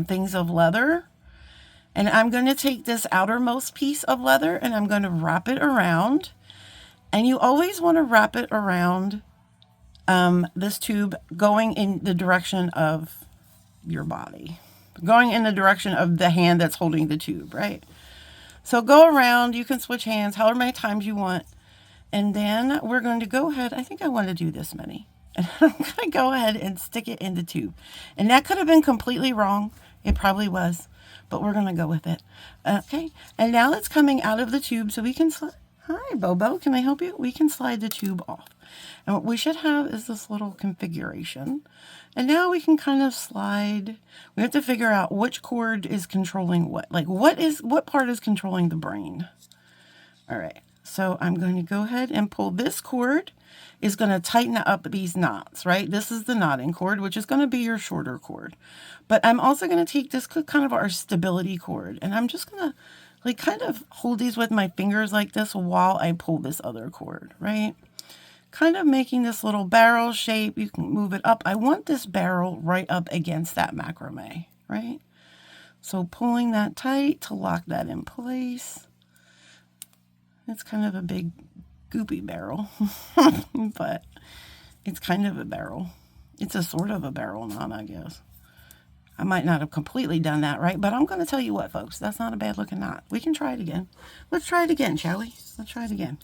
things of leather. And I'm going to take this outermost piece of leather, and I'm going to wrap it around. And you always want to wrap it around this tube going in the direction of your body. Going in the direction of the hand that's holding the tube, right? So go around. You can switch hands however many times you want. And then we're going to go ahead. I think I want to do this many. And I'm going to go ahead and stick it in the tube. And that could have been completely wrong. It probably was. But we're going to go with it. Okay. And now it's coming out of the tube so we can... Hi, Bobo. Can I help you? We can slide the tube off. And what we should have is this little configuration. And now we can kind of slide. We have to figure out which cord is controlling what. Like, what part is controlling the brain? All right. So I'm going to go ahead and pull this cord. Is going to tighten up these knots, right? This is the knotting cord, which is going to be your shorter cord. But I'm also going to take this kind of our stability cord, and I'm just going to like kind of hold these with my fingers like this while I pull this other cord, right? Kind of making this little barrel shape. You can move it up. I want this barrel right up against that macrame, right? So pulling that tight to lock that in place. It's kind of a big goopy barrel, but it's kind of a barrel. It's a sort of a barrel knot, I guess. I might not have completely done that right, but I'm going to tell you what, folks, that's not a bad looking knot. We can try it again. Let's try it again, shall we? Let's try it again.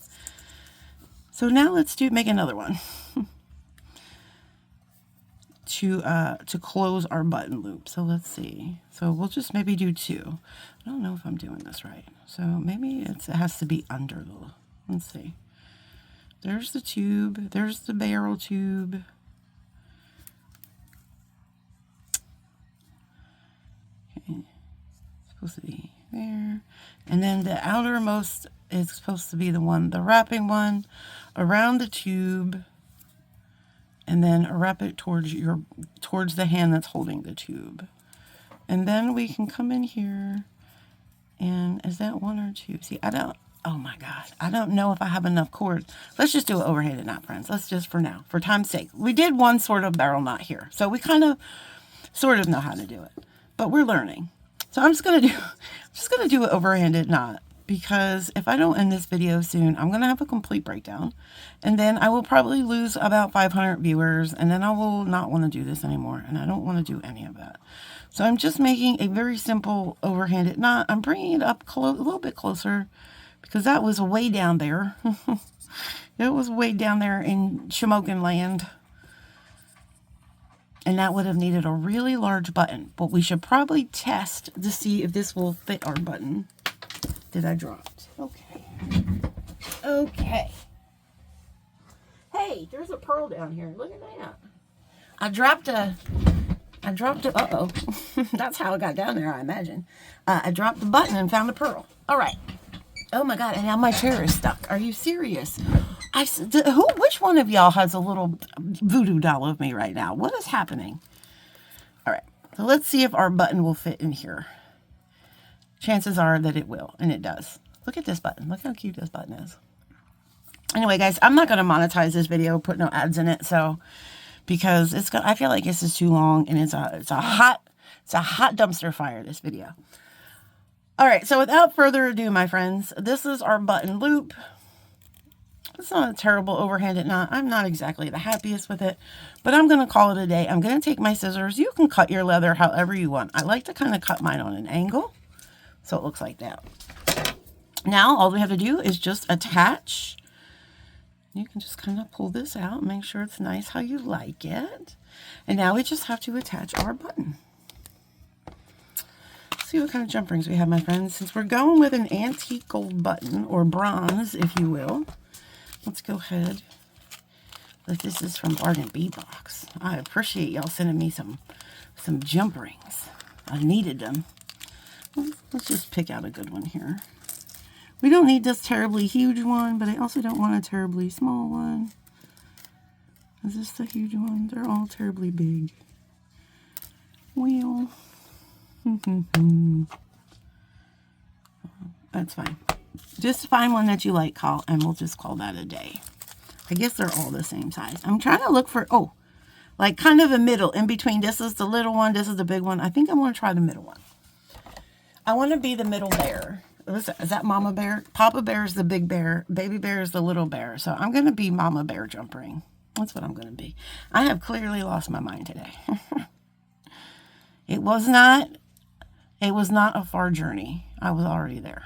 So now let's make another one to close our button loop. So let's see. So we'll just maybe do two. I don't know if I'm doing this right. So maybe it has to be under the, let's see. There's the tube. There's the barrel tube. supposed to be there. And then the outermost is supposed to be the one, the wrapping one, around the tube. And then wrap it towards the hand that's holding the tube. And then we can come in here. And is that 1 or 2? See, oh my gosh, I don't know if I have enough cords. Let's just do an overhanded knot, friends. Let's just, for now, for time's sake. We did one sort of barrel knot here. So we kind of, sort of know how to do it. But we're learning. So I'm just going to do an overhanded knot. Because if I don't end this video soon, I'm going to have a complete breakdown. And then I will probably lose about 500 viewers. And then I will not want to do this anymore. And I don't want to do any of that. So I'm just making a very simple overhanded knot. I'm bringing it up a little bit closer. Because that was way down there. It was way down there in Shamokin land. And that would have needed a really large button. But we should probably test to see if this will fit our button. Did I drop it? Okay. Okay. Hey, there's a pearl down here. Look at that. I dropped a, uh-oh. That's how it got down there, I imagine. I dropped the button and found the pearl. All right. Oh my God, and now my chair is stuck. Are you serious? Which one of y'all has a little voodoo doll of me right now? What is happening? All right, so let's see if our button will fit in here. Chances are that it will, and it does. Look at this button. Look how cute this button is. Anyway, guys, I'm not going to monetize this video, put no ads in it, so because I feel like this is too long, and it's a hot dumpster fire, this video. All right, so without further ado, my friends, this is our button loop. It's not a terrible overhanded knot. I'm not exactly the happiest with it, but I'm going to call it a day. I'm going to take my scissors. You can cut your leather however you want. I like to kind of cut mine on an angle, so it looks like that. Now, all we have to do is just attach. You can just kind of pull this out, make sure it's nice how you like it. And now we just have to attach our button. See what kind of jump rings we have, my friends. Since we're going with an antique gold button, or bronze, if you will, let's go ahead. This is from Bargain Bead Box. I appreciate y'all sending me some jump rings. I needed them. Let's just pick out a good one here. We don't need this terribly huge one, but I also don't want a terribly small one. Is this the huge one? They're all terribly big. Wheel. That's fine. Just find one that you like, and we'll just call that a day. I guess they're all the same size. I'm trying to look for, like kind of a middle in between. This is the little one. This is the big one. I think I'm going to try the middle one. I want to be the middle bear. Is that Mama Bear? Papa Bear is the big bear. Baby Bear is the little bear. So I'm going to be Mama Bear jump ring. That's what I'm going to be. I have clearly lost my mind today. It was not a far journey. I was already there.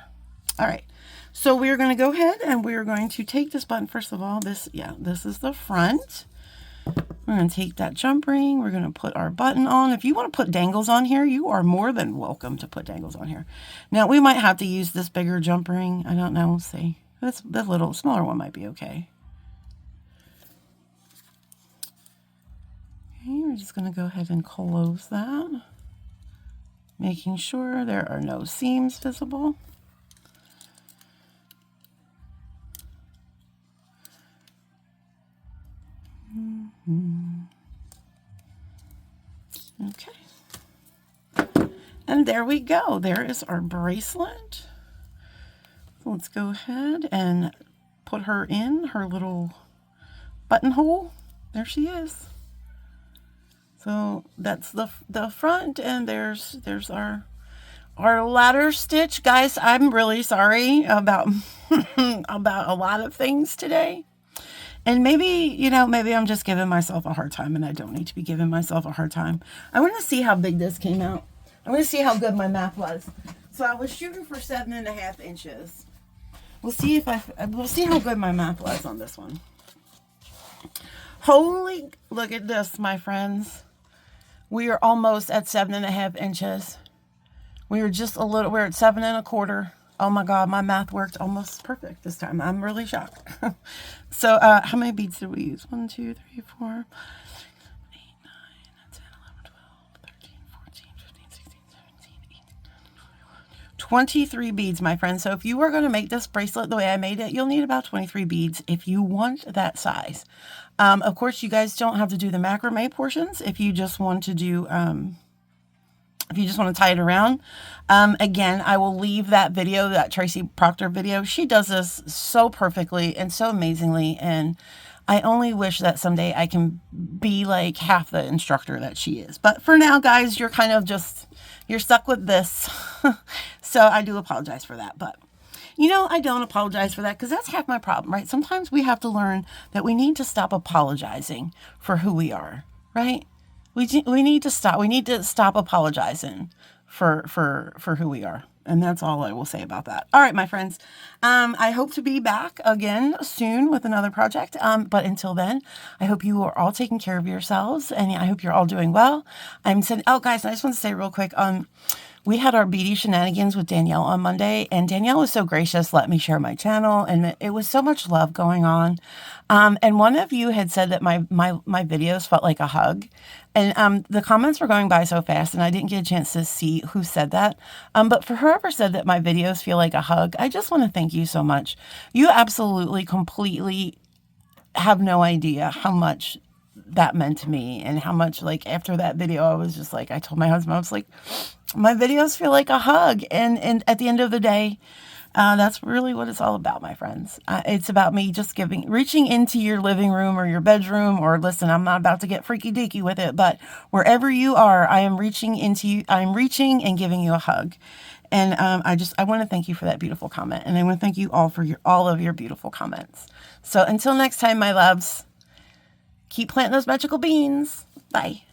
All right. So we're going to go ahead and we're going to take this button. First of all, this is the front. We're going to take that jump ring. We're going to put our button on. If you want to put dangles on here, you are more than welcome to put dangles on here. Now, we might have to use this bigger jump ring. I don't know. We'll see. This little smaller one might be okay. Okay, we're just going to go ahead and close that. Making sure there are no seams visible. Okay. And there we go. There is our bracelet. So let's go ahead and put her in her little buttonhole. There she is. So that's the front, and there's our ladder stitch. Guys, I'm really sorry about about a lot of things today. And maybe I'm just giving myself a hard time, and I don't need to be giving myself a hard time. I want to see how big this came out. I want to see how good my math was. So I was shooting for 7.5 inches. We'll see how good my math was on this one. Look at this, my friends. We are almost at 7.5 inches. We're at 7.25. Oh my God, my math worked almost perfect this time. I'm really shocked. So how many beads did we use? 1, 2, 3, 4, 5, 6, 7, 8, 9, 10, 11, 12, 13, 14, 15, 16, 17, 18, 19, 20, 23 beads, my friend. So if you are going to make this bracelet the way I made it, you'll need about 23 beads if you want that size. Of course, you guys don't have to do the macrame portions if you just want to do, if you just want to tie it around. Again, I will leave that video, that Tracy Proctor video. She does this so perfectly and so amazingly, and I only wish that someday I can be like half the instructor that she is. But for now, guys, you're kind of just, you're stuck with this. So I do apologize for that. But, you know, I don't apologize for that because that's half my problem, right? Sometimes we have to learn that we need to stop apologizing for who we are, right? We need to stop. We need to stop apologizing for who we are. And that's all I will say about that. All right, my friends. I hope to be back again soon with another project. But until then, I hope you are all taking care of yourselves, and I hope you're all doing well. Oh, guys, I just want to say real quick. We had our beady shenanigans with Danielle on Monday, and Danielle was so gracious, let me share my channel, and it was so much love going on. And one of you had said that my videos felt like a hug, and the comments were going by so fast, and I didn't get a chance to see who said that. But for whoever said that my videos feel like a hug, I just want to thank you so much. You absolutely, completely have no idea how much that meant to me, and how much, like, after that video, I was just like, I told my husband, I was like, my videos feel like a hug. And at the end of the day, that's really what it's all about, my friends. It's about me just reaching into your living room or your bedroom, or listen, I'm not about to get freaky deaky with it, but wherever you are, I am reaching into you. I'm reaching and giving you a hug. And I want to thank you for that beautiful comment. And I want to thank you all for all of your beautiful comments. So until next time, my loves, keep planting those magical beans. Bye.